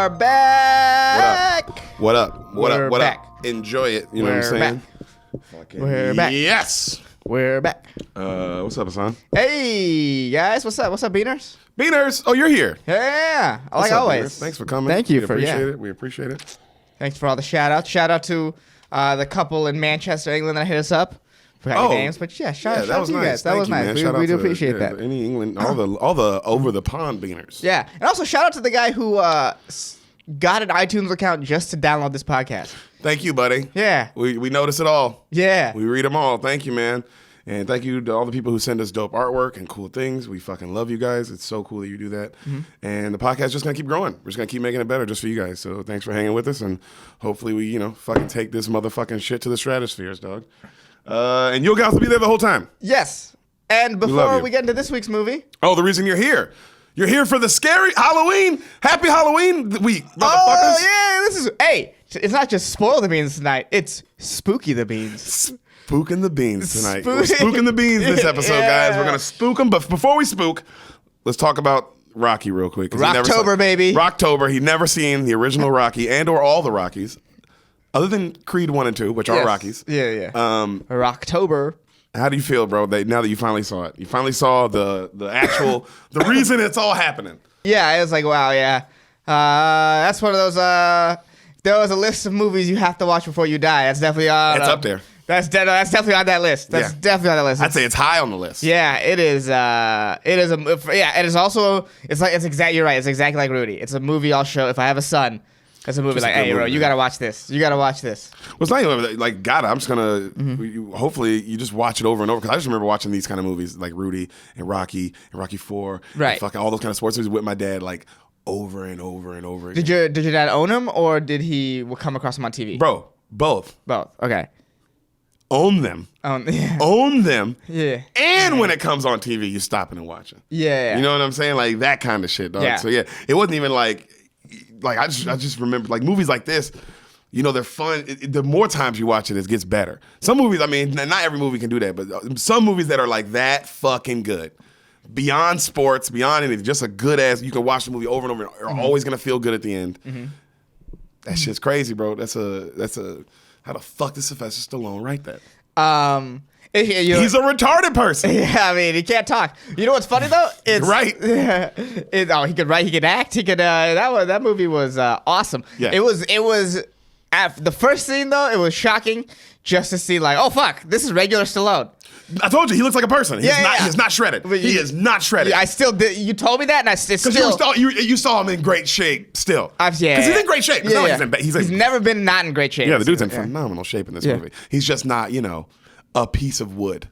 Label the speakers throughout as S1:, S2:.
S1: are back.
S2: What up?
S1: We're back.
S2: Enjoy it. You know what I'm saying?
S1: We're back.
S2: Yes.
S1: We're back.
S2: What's up, Hassan?
S1: Hey, guys. What's up? What's up, Beaners?
S2: Beaners. Oh, you're here.
S1: Yeah.
S2: What's
S1: Like
S2: up,
S1: always.
S2: Beaners? Thanks for coming.
S1: Thank you
S2: We appreciate it. We appreciate it.
S1: Thanks for all the shout outs. Shout out to the couple in Manchester, England that hit us up. Forgot your names, but yeah, shout out to you guys. That was nice. We do appreciate that.
S2: Any England, all the over the pond Beaners.
S1: Yeah, and also shout out to the guy who got an iTunes account just to download this podcast.
S2: Thank you, buddy.
S1: Yeah.
S2: We notice it all.
S1: Yeah.
S2: We read them all. Thank you, man. And thank you to all the people who send us dope artwork and cool things. We fucking love you guys. It's so cool that you do that. Mm-hmm. And the podcast is just going to keep growing. We're just going to keep making it better just for you guys. So thanks for hanging with us. And hopefully we, fucking take this motherfucking shit to the stratospheres, dog. And you'll guys will be there the whole time.
S1: Yes. And before we get into this week's movie.
S2: Oh, the reason you're here. You're here for the scary Halloween. Happy Halloween week, motherfuckers.
S1: Oh, yeah. It's not just spoil the beans tonight. It's spooky the beans.
S2: Spooking the beans tonight. We're spooking the beans this episode, guys. We're going to spook them. But before we spook, let's talk about Rocky real quick.
S1: Rocktober, baby.
S2: Rocktober. He'd never seen the original Rocky and or all the Rockies, other than Creed 1 and 2, which are Rockies.
S1: Yeah. Rocktober.
S2: How do you feel, bro, now that you finally saw it? You finally saw the actual, the reason it's all happening. Yeah,
S1: it was like, wow, yeah. That's one of those, there was a list of movies you have to watch before you die. That's definitely
S2: it's up there.
S1: That's definitely on that list. That's definitely on that list.
S2: I'd say it's high on the list.
S1: Yeah, it is. It is also. You're right. It's exactly like Rudy. It's a movie I'll show if I have a son. It's a movie just like, hey, bro, you gotta watch this. You gotta watch this.
S2: Well, it's not even like I'm just gonna. Hopefully, you just watch it over and over because I just remember watching these kind of movies like Rudy and Rocky 4,
S1: right?
S2: And fucking all those kind of sports movies with my dad, like over and over and over again.
S1: Did your dad own them or did he come across them on TV?
S2: Bro, both.
S1: Okay.
S2: Own them. Own them.
S1: Yeah.
S2: And when it comes on TV, you stopping and watching.
S1: Yeah.
S2: You know what I'm saying? Like that kind of shit, dog.
S1: Yeah.
S2: So yeah, it wasn't even like I just remember like movies like this. They're fun. The more times you watch it, it gets better. Some movies, I mean, not every movie can do that, but some movies that are like that fucking good. Beyond sports, beyond anything, just a good ass. You can watch the movie over and over. You're always gonna feel good at the end. Mm-hmm. That shit's crazy, bro. That's a. How the fuck did Sylvester Stallone write that? He's a retarded person.
S1: Yeah, I mean, he can't talk. You know what's funny though? It's
S2: right.
S1: He could write. He could act. He could. That movie was awesome.
S2: Yeah.
S1: It was. The first scene though, it was shocking just to see like, oh fuck, this is regular Stallone.
S2: I told you, he looks like a person. He's not shredded. He is not shredded.
S1: Yeah, I still did. You told me that, and I still.
S2: Because you saw him in great shape still. Because he's in great shape. He's
S1: never been not in great shape.
S2: Yeah, the dude's in phenomenal shape in this movie. He's just not, a piece of wood.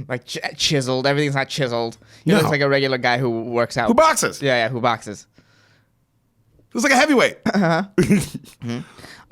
S1: Like chiseled. Everything's not chiseled. He looks like a regular guy who works out.
S2: Who boxes.
S1: Yeah, who boxes.
S2: Looks like a heavyweight.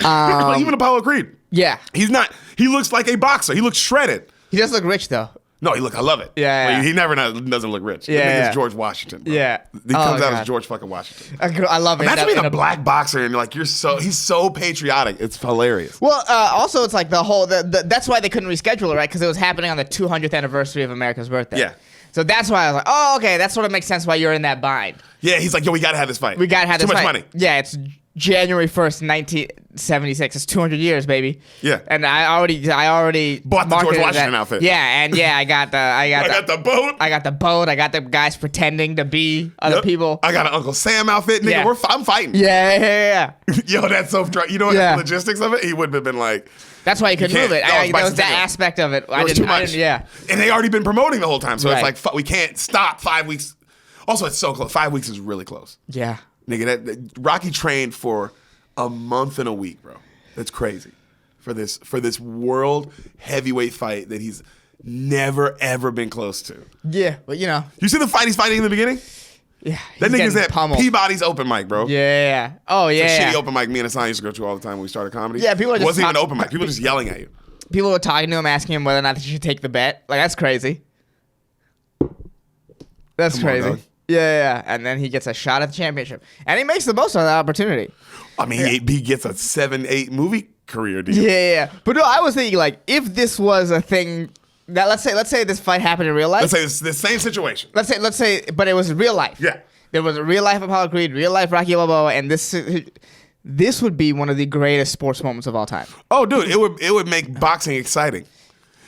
S2: Even Apollo Creed.
S1: Yeah.
S2: He's not. He looks like a boxer. He looks shredded.
S1: He does look rich though.
S2: No, I love it.
S1: Yeah.
S2: He never doesn't look rich.
S1: Yeah.
S2: It's George Washington. Bro.
S1: Yeah.
S2: He comes out as George fucking Washington.
S1: I love it.
S2: Imagine being a black boxer and like he's so patriotic. It's hilarious.
S1: Well, also it's like the whole that's why they couldn't reschedule it, right? Because it was happening on the 200th anniversary of America's birthday.
S2: Yeah.
S1: So that's why I was like, oh, okay, that sort of makes sense why you're in that bind.
S2: Yeah, he's like, yo, we gotta have this fight.
S1: We gotta have this fight.
S2: Too much money.
S1: Yeah, it's January 1st, 1976. It's 200 years, baby.
S2: Yeah.
S1: And I already
S2: bought the George Washington outfit.
S1: Yeah, and I got the
S2: boat.
S1: I got the boat. I got the guys pretending to be other people.
S2: I got an Uncle Sam outfit, nigga.
S1: Yeah.
S2: I'm fighting.
S1: Yeah.
S2: Yo, that's so you know what the logistics of it? He would have been like.
S1: That's why he couldn't move it. There was that aspect of it.
S2: It was too much.
S1: Yeah.
S2: And they already been promoting the whole time, so it's like we can't stop 5 weeks. Also, it's so close. 5 weeks is really close.
S1: Yeah.
S2: Nigga, that Rocky trained for a month and a week, bro. That's crazy. For this world heavyweight fight that he's never ever been close to.
S1: Yeah, but
S2: You see the fight he's fighting in the beginning?
S1: Yeah.
S2: That nigga's at Peabody's open mic, bro.
S1: Yeah. Oh yeah.
S2: It's a shitty open mic me and Hassan used to go to all the time when we started comedy.
S1: Yeah, people are just
S2: it wasn't even an open mic. People were just yelling at you.
S1: People were talking to him, asking him whether or not they should take the bet. Like that's crazy. That's crazy.
S2: On,
S1: yeah. And then he gets a shot at the championship. And he makes the most of that opportunity.
S2: I mean, he gets a 7-8 movie career deal.
S1: Yeah. But no, I was thinking, like, if this was a thing that let's say this fight happened in real life.
S2: Let's say it's the same situation.
S1: Let's say, but it was real life.
S2: Yeah.
S1: There was a real life Apollo Creed, real life Rocky Balboa, and this would be one of the greatest sports moments of all time.
S2: Oh, dude, it would make boxing exciting.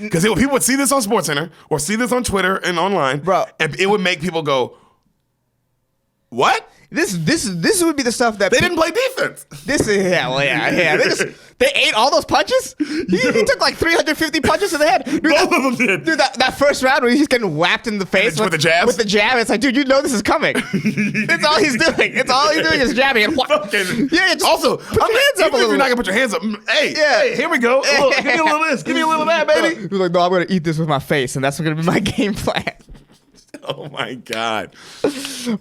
S2: Because people would see this on SportsCenter or see this on Twitter and online,
S1: Bro.
S2: and it would make people go, "What?
S1: This would be the stuff that
S2: They didn't play defense."
S1: They ate all those punches. He took like 350 punches to the head. Dude,
S2: Both of them did.
S1: Dude, that first round where he's getting whapped in the face
S2: With the jabs?
S1: With the jab, it's like, dude, you know this is coming. That's all he's doing. It's all he's doing is jabbing and
S2: Also,
S1: put your hands up a
S2: even if
S1: little
S2: you're not
S1: bit.
S2: gonna put your hands up, hey, here we go. Look, give me a little of this, give me a little of that, baby.
S1: He was like, no, I'm gonna eat this with my face, and that's gonna be my game plan.
S2: Oh my God.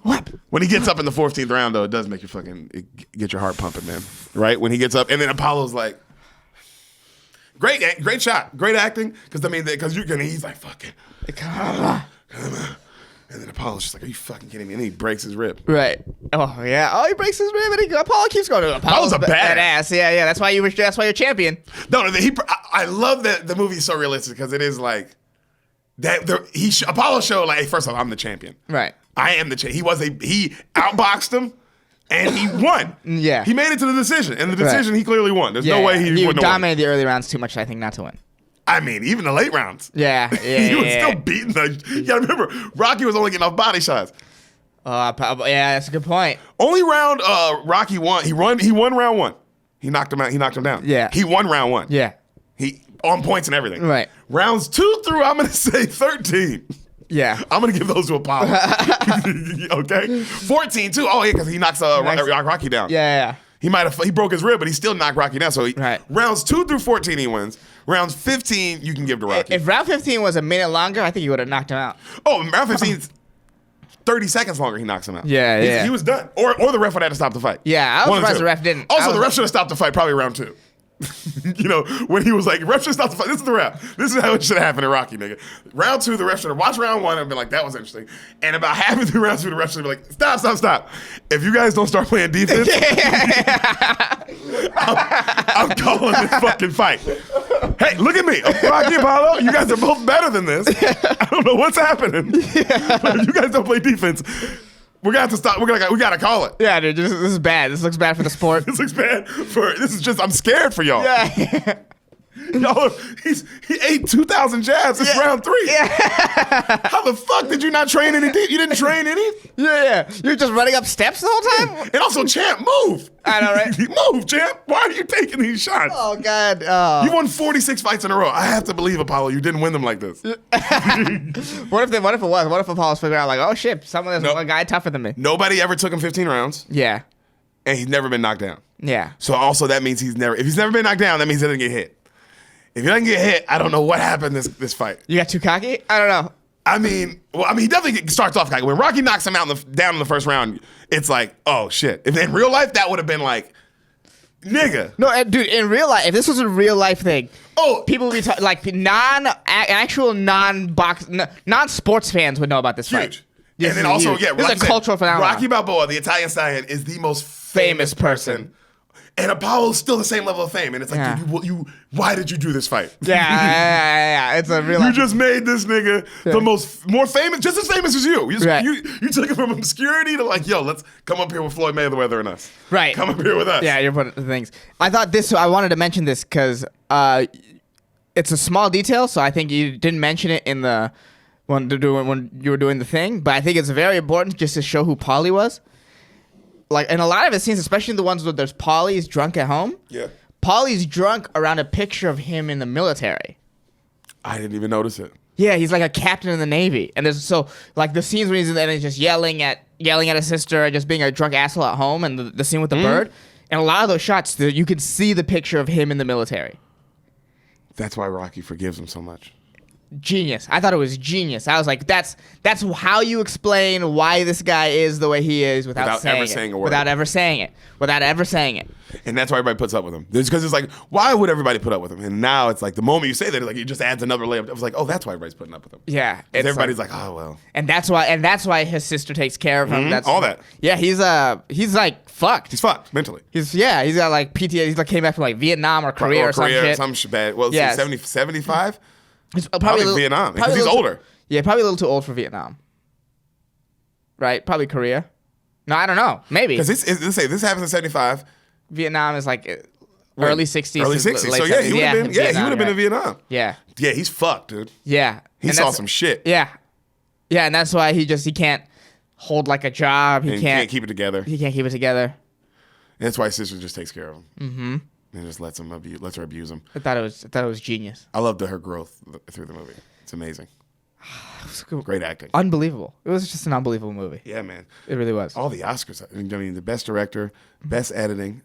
S1: What?
S2: When he gets up in the 14th round, though, it does make you get your heart pumping, man. Right? When he gets up, and then Apollo's like, great shot, great acting, because he's like, fuck it. Come on. And then Apollo's just like, are you fucking kidding me? And then he breaks his rib.
S1: Right. Oh yeah. Oh, he breaks his rib, and Apollo keeps going.
S2: Apollo's a badass.
S1: Yeah. That's why you're champion.
S2: No, I love that the movie's so realistic because it is like that. Apollo showed like, hey, first off, I'm the champion.
S1: Right.
S2: I am the champion. He outboxed him. And he won.
S1: Yeah.
S2: He made it to the decision. And the decision, he clearly won. There's no way he wouldn't have won.
S1: Dominated the early rounds too much, I think, not to win.
S2: I mean, even the late rounds.
S1: Yeah.
S2: He was still beating you gotta remember, Rocky was only getting off body shots.
S1: Yeah, that's a good point.
S2: Only round Rocky won. He won round one. He knocked him out. He knocked him down.
S1: Yeah.
S2: He won round one.
S1: Yeah.
S2: He on points and everything.
S1: Right.
S2: Rounds 2 through, I'm gonna say 13.
S1: Yeah.
S2: I'm going to give those to Apollo. Okay? 14, too. Oh, yeah, because he knocks Rocky down.
S1: Yeah.
S2: He broke his rib, but he still knocked Rocky down. So rounds 2 through 14, he wins. Rounds 15, you can give to Rocky.
S1: If round 15 was a minute longer, I think he would have knocked him out.
S2: Oh, round 15, 30 seconds longer, he knocks him out.
S1: Yeah.
S2: He was done. Or the ref would have to stop the fight.
S1: Yeah, I was surprised the ref didn't.
S2: Also, the ref should have stopped the fight probably round 2. When he was like, ref should stop the fight. This is the ref. This is how it should have happened in Rocky, nigga. Round 2, the ref should have watched round 1 and been like, that was interesting. And about halfway through round 2, the ref should have been like, stop. If you guys don't start playing defense, I'm calling this fucking fight. Hey, look at me. Rocky, Apollo, you guys are both better than this. I don't know what's happening. But if you guys don't play defense, we're gonna have to stop. We gotta call it.
S1: Yeah, dude, this is bad. This looks bad for the sport.
S2: I'm scared for y'all.
S1: Yeah.
S2: Y'all, he ate 2,000 jabs. It's round 3.
S1: Yeah.
S2: How the fuck did you not train any? You didn't train any?
S1: Yeah. You're just running up steps the whole time?
S2: And also, champ, move.
S1: I know, right?
S2: Move, champ. Why are you taking these shots?
S1: Oh, God.
S2: You won 46 fights in a row. I have to believe, Apollo, you didn't win them like this.
S1: What if it was? What if Apollo's figuring out, like, oh, shit, there's a guy tougher than me?
S2: Nobody ever took him 15 rounds.
S1: Yeah.
S2: And he's never been knocked down.
S1: Yeah.
S2: So also that means if he's never been knocked down, that means he didn't get hit. If he doesn't get hit, I don't know what happened this fight.
S1: You got too cocky? I don't know.
S2: He definitely starts off cocky. When Rocky knocks him out down in the first round, it's like, oh shit. If in real life, that would have been like, nigga.
S1: No, dude, in real life, if this was a real life thing, people would be like non-sports fans would know about this fight.
S2: Huge. And then also,
S1: this is a cultural phenomenon.
S2: Rocky Balboa, the Italian stallion, is the most famous person. And Apollo's still the same level of fame. And it's like, dude, why did you do this fight?
S1: Yeah. It's a real
S2: You just made this nigga more famous, just as famous as you. You took it from obscurity to like, yo, let's come up here with Floyd Mayweather and us.
S1: Right.
S2: Come up here with us.
S1: Yeah, you're putting the things. I wanted to mention this because it's a small detail, so I think you didn't mention it in when you were doing the thing, but I think it's very important just to show who Paulie was. Like, in a lot of his scenes, especially the ones where there's Paulie's drunk at home. Yeah. Paulie's drunk around a picture of him in the military.
S2: I didn't even notice it.
S1: Yeah, he's like a captain in the Navy. And there's the scenes when he's in there and he's just yelling at his sister and just being a drunk asshole at home, and the scene with the bird. And a lot of those shots, you could see the picture of him in the military.
S2: That's why Rocky forgives him so much.
S1: Genius. I thought it was genius. I was like, that's how you explain why this guy is the way he is without
S2: ever saying a word.
S1: Without ever saying it.
S2: And that's why everybody puts up with him. Because it's like, why would everybody put up with him? And now it's like the moment you say that, it just adds another layer. I was like, oh, that's why everybody's putting up with him.
S1: Yeah.
S2: Everybody's like, oh well.
S1: And that's why his sister takes care of him. That's
S2: all that.
S1: Yeah, he's like fucked.
S2: He's fucked mentally.
S1: He's got like PTSD. He's like came back from like Vietnam or Korea or some shit.
S2: Some shit bad. Well, 75.
S1: It's probably
S2: Vietnam, because he's older.
S1: Yeah, probably a little too old for Vietnam. Right? Probably Korea. No, I don't know. Maybe.
S2: Because let's say this happens in 75.
S1: Vietnam is like early 60s.
S2: Early
S1: to
S2: 60s.
S1: late
S2: So, yeah, he
S1: 70s.
S2: would have been,
S1: Vietnam,
S2: he would have been in
S1: right.
S2: Vietnam.
S1: Yeah.
S2: Yeah, he's fucked, dude.
S1: Yeah.
S2: He
S1: And
S2: saw
S1: that's-
S2: some shit.
S1: Yeah. Yeah, and that's why he can't hold like a job. He
S2: And
S1: can't
S2: keep it together.
S1: He can't keep it together.
S2: And that's why his sister just takes care of him. Mm-hmm. And just lets her abuse him.
S1: I thought it was genius.
S2: I loved her growth through the movie. It's amazing. Great acting.
S1: Unbelievable. It was just an unbelievable movie.
S2: Yeah, man.
S1: It really was.
S2: All the Oscars. I mean, the best director, best editing,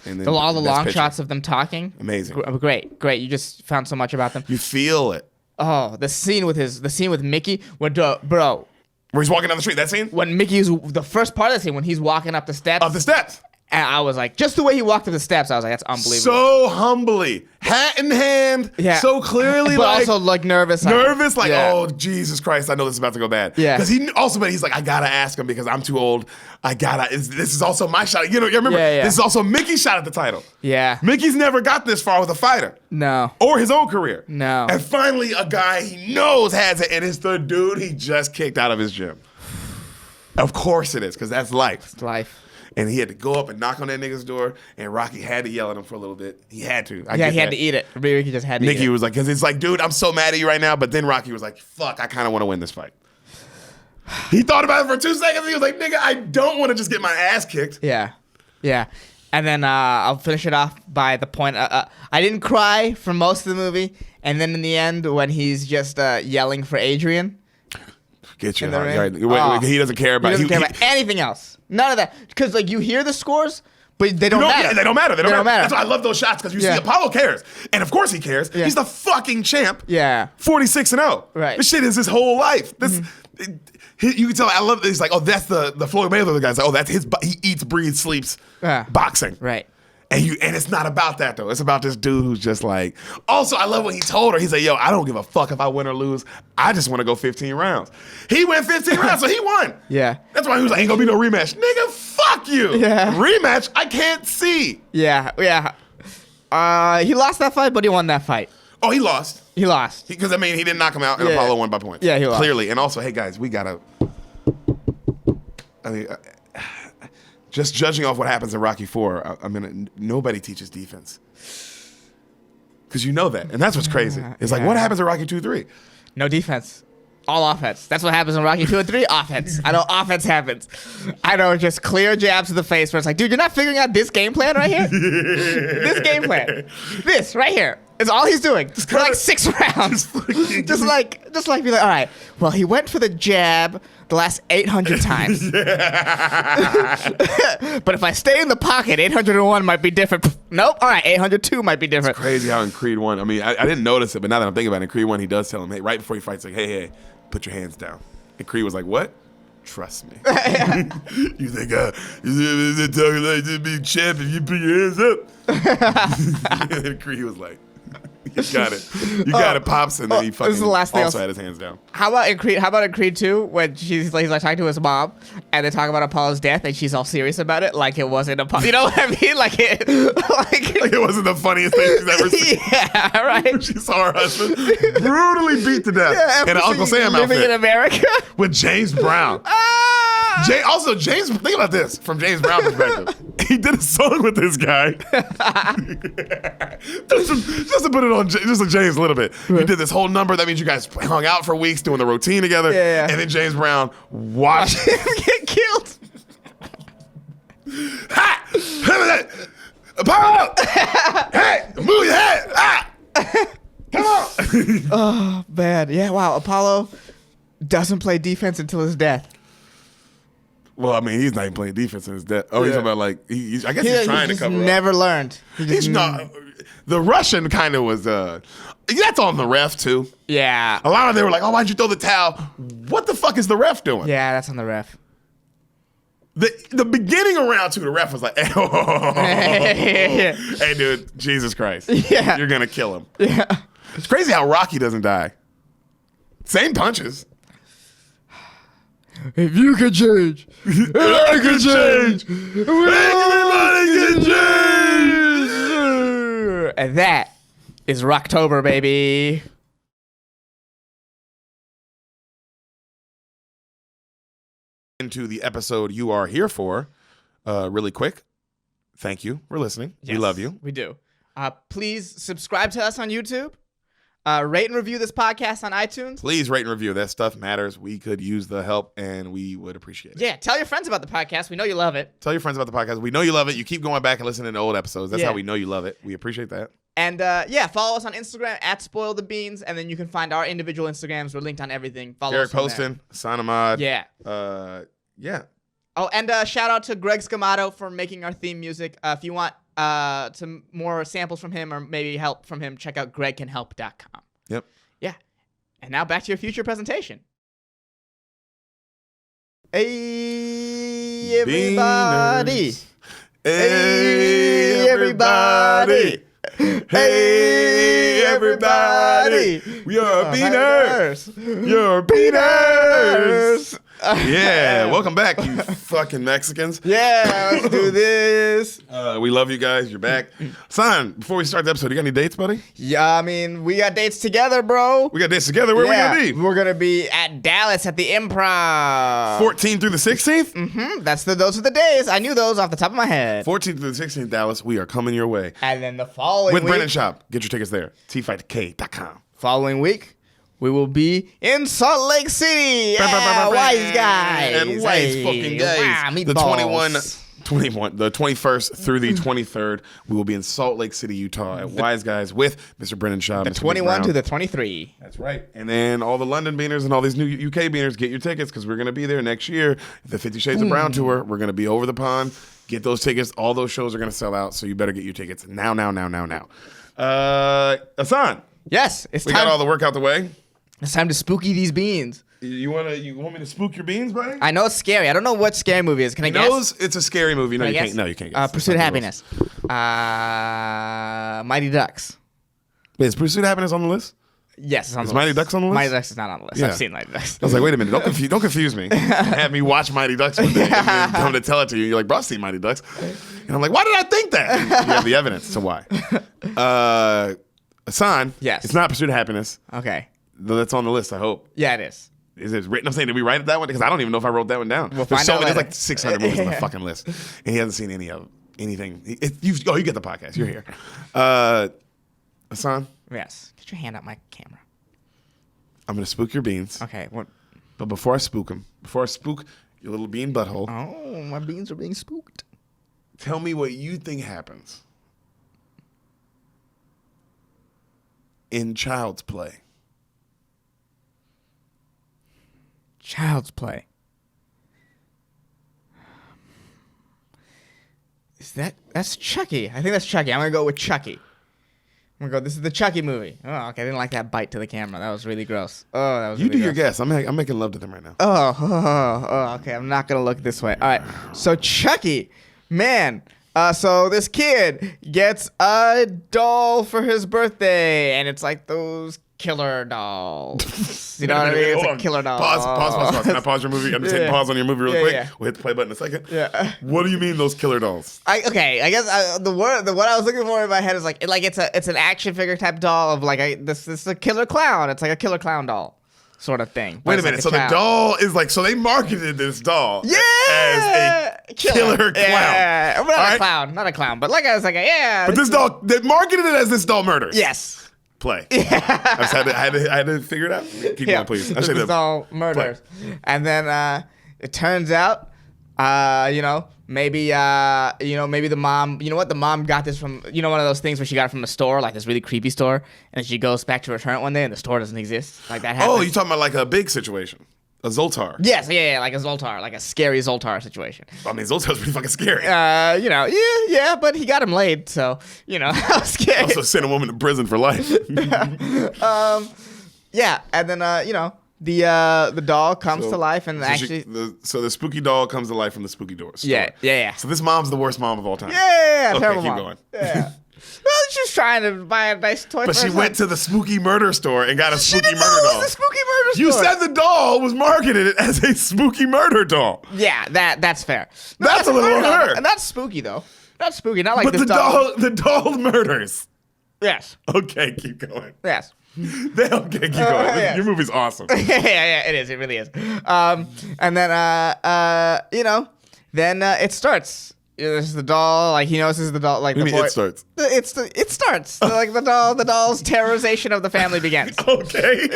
S2: and then
S1: All the
S2: best
S1: long
S2: picture.
S1: shots of them talking.
S2: Amazing.
S1: Great. You just found so much about them.
S2: You feel it.
S1: Oh, the scene with Mickey. Bro,
S2: Where he's walking down the street. That scene?
S1: when Mickey's the first part of the scene when he's walking up the steps.
S2: Up the steps.
S1: And I was like, just the way he walked up the steps, I was like, that's unbelievable.
S2: So humbly, hat in hand,
S1: Yeah.
S2: so clearly,
S1: but
S2: like
S1: also like nervous. Yeah.
S2: oh Jesus Christ, I know this is about to go bad.
S1: Yeah.
S2: Because he's like, I gotta ask him because I'm too old. This is also my shot. You remember?
S1: Yeah.
S2: This is also Mickey's shot at the title.
S1: Yeah.
S2: Mickey's never got this far with a fighter.
S1: No.
S2: Or his own career.
S1: No.
S2: And finally, a guy he knows has it, and it's the dude he just kicked out of his gym. Of course it is, because that's life.
S1: It's life.
S2: And he had to go up and knock on that nigga's door, and Rocky had to yell at him for a little bit. He had to.
S1: He had to eat it. Ricky just had to
S2: Mickey
S1: eat it.
S2: was like, because it's like, dude, I'm so mad at you right now. But then Rocky was like, fuck, I kind of want to win this fight. He thought about it for 2 seconds. He was like, nigga, I don't want to just get my ass kicked.
S1: Yeah. And then I'll finish it off by the point. I didn't cry for most of the movie. And then in the end, when he's just yelling for Adrian.
S2: Get you.
S1: In the ring?
S2: Right. He doesn't care about
S1: He doesn't care about anything else. None of that. Because like you hear the scores, but they don't matter.
S2: Yeah, they don't matter. They don't matter. That's why I love those shots, because you
S1: Yeah.
S2: see Apollo cares. And of course he cares.
S1: Yeah.
S2: He's the fucking champ.
S1: Yeah.
S2: 46-0.
S1: Right.
S2: This shit is his whole life. You can tell. I love. He's like, oh, that's the Floyd Mayweather guy. It's like, oh, that's his. He eats, breathes, sleeps boxing.
S1: Right.
S2: And it's not about that though. It's about this dude who's just like. Also, I love when he told her. He's like, yo, I don't give a fuck if I win or lose. I just want to go 15 rounds. He went 15 rounds, so he won.
S1: Yeah.
S2: That's why he was like, ain't gonna be no rematch. Nigga, fuck you.
S1: Yeah.
S2: Rematch? I can't see.
S1: Yeah. He lost that fight, but he won that fight.
S2: Oh, he lost.
S1: He lost.
S2: Because, I mean, he didn't knock him out, and
S1: Yeah.
S2: Apollo won by points.
S1: Yeah, he lost.
S2: Clearly. And also, hey, guys, we gotta. I mean, just judging off what happens in Rocky IV, I mean, nobody teaches defense. Because you know that. And that's what's crazy. It's like, what happens in Rocky 2, 3?
S1: No defense. All offense. That's what happens in Rocky 2 and 3. Offense. I know offense happens. I know just clear jabs to the face where it's like, dude, you're not figuring out this game plan right here? This game plan. This right here. Is all he's doing. For like 6 rounds. Just like be like, all right, well, he went for the jab the last 800 times. But if I stay in the pocket, 801 might be different. Nope. All right, 802 might be different.
S2: Crazy how in Creed 1, I mean, I didn't notice it, but now that I'm thinking about it, in Creed 1, he does tell him, hey, right before he fights, like, hey, put your hands down. And Creed was like, what? Trust me. You think you're talking like this big champ if you put your hands up? And Creed was like, you got it. You got it, Pops. And then he fucking
S1: this is the last thing
S2: also had his hands down.
S1: How about in Creed 2 when he's like talking to his mom and they talk about Apollo's death and she's all serious about it like it wasn't Apollo. You know what I mean? Like it
S2: wasn't the funniest thing she's ever seen.
S1: Yeah, right.
S2: She saw her husband brutally beat to death in an Uncle Sam
S1: living
S2: outfit
S1: in America
S2: with James Brown. Also, James, think about this from James Brown's perspective. He did a song with this guy. just to put it on, just to James a little bit. He did this whole number. That means you guys hung out for weeks doing the routine together.
S1: Yeah.
S2: And then James Brown watched
S1: him get killed.
S2: Ha! Apollo! Hey, move your head! Ah! Come on!
S1: Oh, man. Yeah, wow. Apollo doesn't play defense until his death.
S2: Well, I mean, he's not even playing defense in his death. Oh, he's talking about like, I guess he's trying to cover up.
S1: Never learned.
S2: He's not. The Russian kind of was, that's on the ref too.
S1: Yeah.
S2: A lot of them were like, oh, why'd you throw the towel? What the fuck is the ref doing?
S1: Yeah, that's on the ref.
S2: The beginning of round 2, the ref was like, hey, dude, Jesus Christ.
S1: Yeah.
S2: You're going to kill him.
S1: Yeah.
S2: It's crazy how Rocky doesn't die. Same punches.
S1: If you could change, I could change.
S2: Everybody can change.
S1: And that is Rocktober, baby.
S2: into the episode you are here for, really quick. Thank you for listening.
S1: Yes,
S2: we love you.
S1: We do. Please subscribe to us on YouTube. Rate and review this podcast on iTunes.
S2: Please rate and review. That stuff matters. We could use the help, and we would appreciate it.
S1: Yeah, tell your friends about the podcast. We know you love it.
S2: Tell your friends about the podcast. We know you love it. You keep going back and listening to old episodes. That's how we know you love it. We appreciate that.
S1: And follow us on Instagram at Spoil the Beans, and then you can find our individual Instagrams. We're linked on everything. Follow
S2: Derek
S1: us from there.
S2: Poston, Sanamad.
S1: Yeah.
S2: Yeah.
S1: Oh, and shout out to Greg Scamato for making our theme music. If you want some more samples from him or maybe help from him, check out gregcanhelp.com.
S2: Yep.
S1: Yeah. And now back to your future presentation. Hey, everybody.
S2: Beaners. Hey, everybody. Hey, everybody. We are beaners. You're beaners. Yeah, welcome back, you fucking Mexicans.
S1: Yeah, let's do this.
S2: We love you guys. You're back. Son, before we start the episode, you got any dates, buddy?
S1: Yeah, I mean, we got dates together, bro.
S2: We got dates together. Where are we going to be?
S1: We're going to be at Dallas at the Improv.
S2: 14th through the 16th?
S1: Mm-hmm. Those are the days. I knew those off the top of my head.
S2: 14th through the 16th, Dallas. We are coming your way.
S1: And then the following
S2: With
S1: week.
S2: Brennan Shop. Get your tickets there. tfightkcom.
S1: Following week, we will be in Salt Lake City. Yeah, wise guys.
S2: And wise fucking guys.
S1: Wow,
S2: the
S1: meatballs.
S2: 21, the 21st through the 23rd, we will be in Salt Lake City, Utah at Wise Guys with Mr. Brennan Shaw.
S1: The
S2: Mr.
S1: 21 to the 23.
S2: That's right. And then all the London Beaners and all these new UK Beaners, get your tickets because we're going to be there next year. The 50 Shades of Brown tour. We're going to be over the pond. Get those tickets. All those shows are going to sell out, so you better get your tickets now. Hassan.
S1: Yes, it's
S2: We
S1: time.
S2: got all the work out the way.
S1: It's time to spooky these beans.
S2: You want me to spook your beans, buddy?
S1: I know it's scary. I don't know what scary movie is. Can I
S2: He
S1: guess?
S2: knows it's a scary movie. No,
S1: Can I
S2: you
S1: guess?
S2: can't. No, you can't guess.
S1: Pursuit of
S2: It's not
S1: Happiness. Mighty Ducks.
S2: Wait, is Pursuit of Happiness on the list?
S1: Yes, it's on the list.
S2: Mighty Ducks on the list?
S1: Mighty Ducks is not on the list.
S2: Yeah.
S1: I've seen Mighty Ducks.
S2: I was like, wait a minute, don't confuse me. Have me watch Mighty Ducks one day and then come to tell it to you. You're like, bro, I've seen Mighty Ducks. And I'm like, why did I think that? You have the evidence to why. Hassan,
S1: Yes.
S2: it's not Pursuit of Happiness.
S1: Okay.
S2: Though that's on the list, I hope.
S1: Yeah, it is.
S2: Is it written? I'm saying, did we write it that one? Because I don't even know if I wrote that one down.
S1: We'll find out
S2: There's
S1: later.
S2: like 600 movies on the fucking list. And he hasn't seen anything. You get the podcast. You're here. Hassan,
S1: Yes. Get your hand out my camera.
S2: I'm going to spook your beans.
S1: Okay. What?
S2: But before I spook your little bean butthole,
S1: Oh, my beans are being spooked.
S2: tell me what you think happens in Child's Play.
S1: Child's Play. That's Chucky. I think that's Chucky. I'm going to go with Chucky. This is the Chucky movie. Oh, okay. I didn't like that bite to the camera. That was really gross. Oh, that was
S2: You
S1: really
S2: do your
S1: gross.
S2: guess. I'm making love to them right now.
S1: Okay. I'm not going to look this way. All right. So Chucky, man. So this kid gets a doll for his birthday, and it's like those killer dolls. You know what I mean? It's
S2: Hold
S1: a
S2: on.
S1: pause.
S2: Pause. Can I pause your movie? I'm just hitting pause on your movie real quick.
S1: Yeah.
S2: We'll hit the play button in a second.
S1: Yeah.
S2: What do you mean those killer dolls?
S1: I guess the what I was looking for in my head is it's an action figure type doll of this is a killer clown. It's like a killer clown doll sort of thing.
S2: Wait a minute. So the doll is like, so they marketed this doll as a killer clown.
S1: Yeah. Well,
S2: All right.
S1: not a clown, but like I was like, yeah.
S2: But this doll, they marketed it as this doll murders.
S1: Yes.
S2: Play. I just had to figure it out. Keep going, please.
S1: This is all murders. And then it turns out, maybe the mom, the mom got this from, one of those things where she got it from a store, like this really creepy store, and then she goes back to return it one day and the store doesn't exist. Like that happens.
S2: Oh, you're talking about like a big situation. A Zoltar.
S1: Yes, yeah, like a Zoltar, like a scary Zoltar situation.
S2: I mean, Zoltar's pretty fucking scary.
S1: Yeah, but he got him laid, so, I was scared.
S2: Also sent a woman to prison for life.
S1: Yeah, and then, the doll comes to life and
S2: So the spooky doll comes to life from the spooky door.
S1: Yeah.
S2: So this mom's the worst mom of all time.
S1: Yeah,
S2: Okay,
S1: terrible
S2: keep
S1: mom.
S2: going.
S1: Yeah. Well, she's trying to buy a nice toy
S2: But
S1: for
S2: she
S1: herself.
S2: went to the spooky murder store and got a
S1: She
S2: spooky
S1: didn't know
S2: murder
S1: it
S2: doll.
S1: was the spooky murder
S2: You
S1: store.
S2: said the doll was marketed as a spooky murder doll.
S1: Yeah, that's fair. No,
S2: That's a little
S1: fair.
S2: on her.
S1: And that's spooky though. That's spooky. Not like
S2: But
S1: this
S2: the doll murders.
S1: Yes.
S2: Okay, keep going.
S1: Yes.
S2: Okay, keep going.
S1: Yes.
S2: Your movie's awesome.
S1: Yeah, it is. It really is. And then, then it starts. This is the doll. Like he notices the doll. Like
S2: What
S1: the
S2: do you
S1: boy.
S2: mean it starts?
S1: It starts. Like the doll's terrorization of the family begins.
S2: Okay.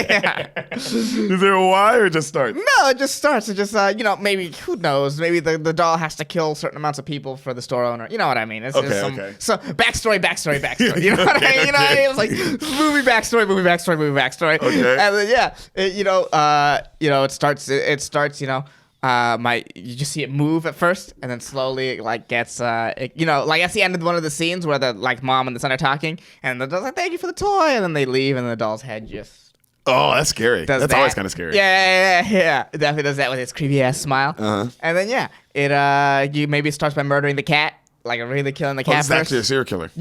S1: Yeah.
S2: Is there a why or it just starts?
S1: No, it just starts. It just, maybe, who knows? Maybe the doll has to kill certain amounts of people for the store owner. You know what I mean? It's just
S2: Okay.
S1: So backstory. You know what I mean? You know what I mean? It's like movie backstory.
S2: Okay.
S1: And then, it starts, you just see it move at first, and then slowly it like gets like that's the end of one of the scenes where the like mom and the son are talking, and the doll's like, "Thank you for the toy," and then they leave, and the doll's head just
S2: Oh, that's scary.
S1: does
S2: That's
S1: that.
S2: always kind of scary.
S1: Yeah. It definitely does that with its creepy ass smile.
S2: Uh-huh.
S1: And then it maybe starts by murdering the cat, like really killing the
S2: Oh,
S1: cat
S2: this is
S1: first.
S2: actually a serial killer.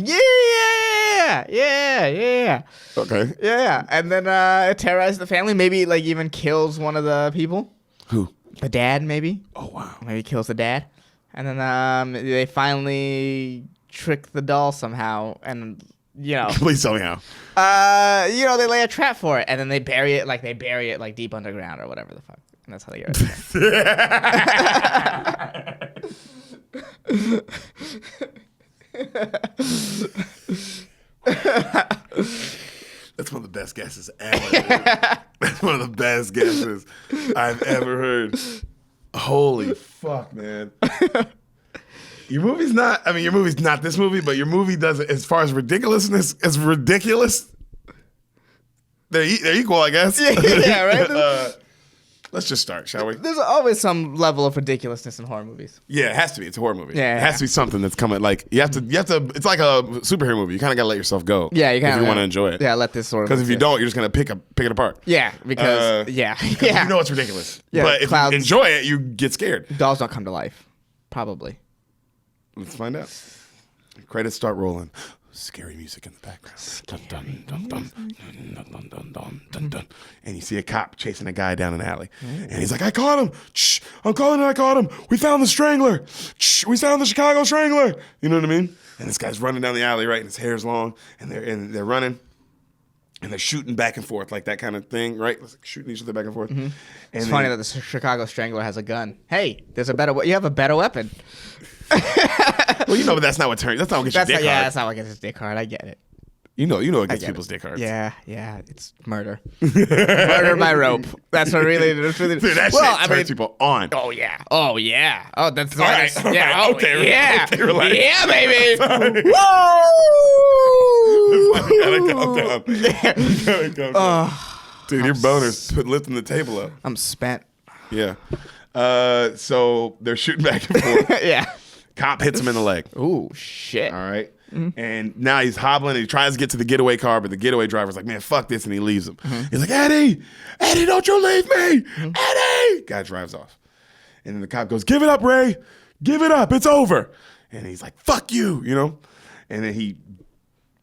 S1: Yeah.
S2: Okay.
S1: Yeah. And then it terrorizes the family. Maybe like even kills one of the people.
S2: Who?
S1: The dad, maybe.
S2: Oh, wow.
S1: Maybe kills the dad. And then they finally trick the doll somehow. And,
S2: Please tell me how.
S1: they lay a trap for it. And then they bury it like deep underground or whatever the fuck. And that's how they get it.
S2: That's one of the best guesses ever. That's one of the best guesses I've ever heard. Holy fuck, man. Your movie's not this movie, but your movie does it as far as ridiculousness. It's ridiculous. They're equal, I guess.
S1: Yeah, right?
S2: Let's just start, shall we?
S1: There's always some level of ridiculousness in horror movies.
S2: Yeah, it has to be. It's a horror movie.
S1: Yeah,
S2: it has to be something that's coming. Like you have to. It's like a superhero movie. You kind of gotta let yourself go.
S1: Yeah, you kind of
S2: if you want to enjoy it.
S1: Yeah, let this sort of.
S2: Because if you don't, you're just gonna pick it apart.
S1: Yeah, because
S2: You know it's ridiculous.
S1: Yeah,
S2: but if
S1: clouds-
S2: you enjoy it, you get scared.
S1: dolls don't come to life, probably.
S2: Let's find out. Credits start rolling. Scary music in the background. Dun, dun, dun, dun, dun, dun, dun, dun, dun, dun. And you see a cop chasing a guy down an alley. And he's like, I caught him. Shh, I'm calling it, I caught him. We found the strangler. Shh, we found the Chicago strangler. You know what I mean? And this guy's running down the alley, right? And his hair's long. And they're running. And they're shooting back and forth, like that kind of thing, right? Shooting each other back and forth.
S1: Mm-hmm.
S2: And
S1: It's funny that the Chicago Strangler has a gun. Hey, you have a better weapon.
S2: Well, but that's not what gets your dick hard.
S1: That's not what gets his dick hard. I get it.
S2: You know what gets
S1: get
S2: people's dick hard.
S1: Yeah, it's murder. Murder by rope. That's what really.
S2: Dude, that shit turns people on.
S1: Oh yeah. Oh, that's
S2: All right.
S1: yeah.
S2: Okay,
S1: Yeah.
S2: okay, relax.
S1: Yeah, baby. Woo!
S2: Gotta calm down. Dude, your boner's lifting the table up.
S1: I'm spent.
S2: Yeah. So they're shooting back and forth.
S1: Yeah.
S2: Cop hits him in the leg.
S1: Ooh, shit.
S2: All right. And now he's hobbling and he tries to get to the getaway car, but the getaway driver's like, man, fuck this. And he leaves him. He's like, Eddie, don't you leave me. Eddie. Guy drives off. And then the cop goes, give it up, Ray. Give it up. It's over. And he's like, fuck you, And then he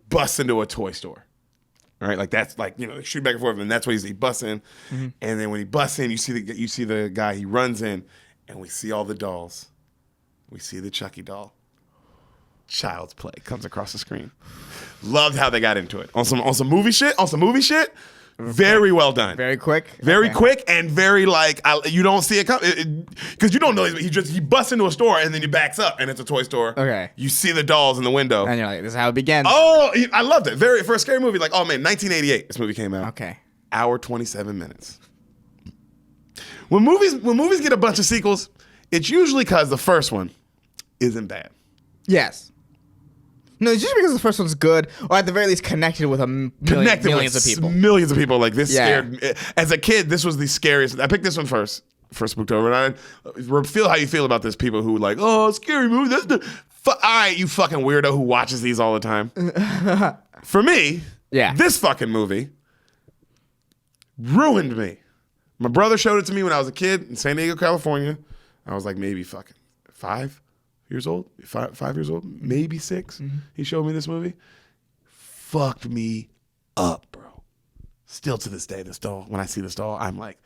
S2: busts into a toy store. All right, like that's like, they shoot back and forth, and that's what he busts in. And then when he busts in, you see the guy, he runs in, and we see all the dolls. We see the Chucky doll. Child's Play comes across the screen. Loved how they got into it. On some movie shit. Very well done.
S1: Very quick.
S2: Very quick and very you don't see it come because you don't know he busts into a store and then he backs up and it's a toy store.
S1: Okay.
S2: You see the dolls in the window.
S1: And you're like, this is how it begins.
S2: Oh, I loved it. For a scary movie, 1988, this movie came out.
S1: Okay.
S2: Hour 27 minutes. When movies get a bunch of sequels, it's usually because the first one isn't bad.
S1: Yes. No, it's just because the first one's good, or at the very least connected with millions of people.
S2: Millions of people. Like this
S1: Yeah.
S2: scared me. As a kid, this was the scariest. I picked this one first for Spooktober. And I feel how you feel about this. People who like, oh, scary movie. That's the all right, you fucking weirdo who watches these all the time. For me, this fucking movie ruined me. My brother showed it to me when I was a kid in San Diego, California. I was like maybe fucking 5 years old, 5 years old, maybe 6. He showed me this movie. Fucked me up, bro. Still to this day, this doll, when I see this doll, I'm like,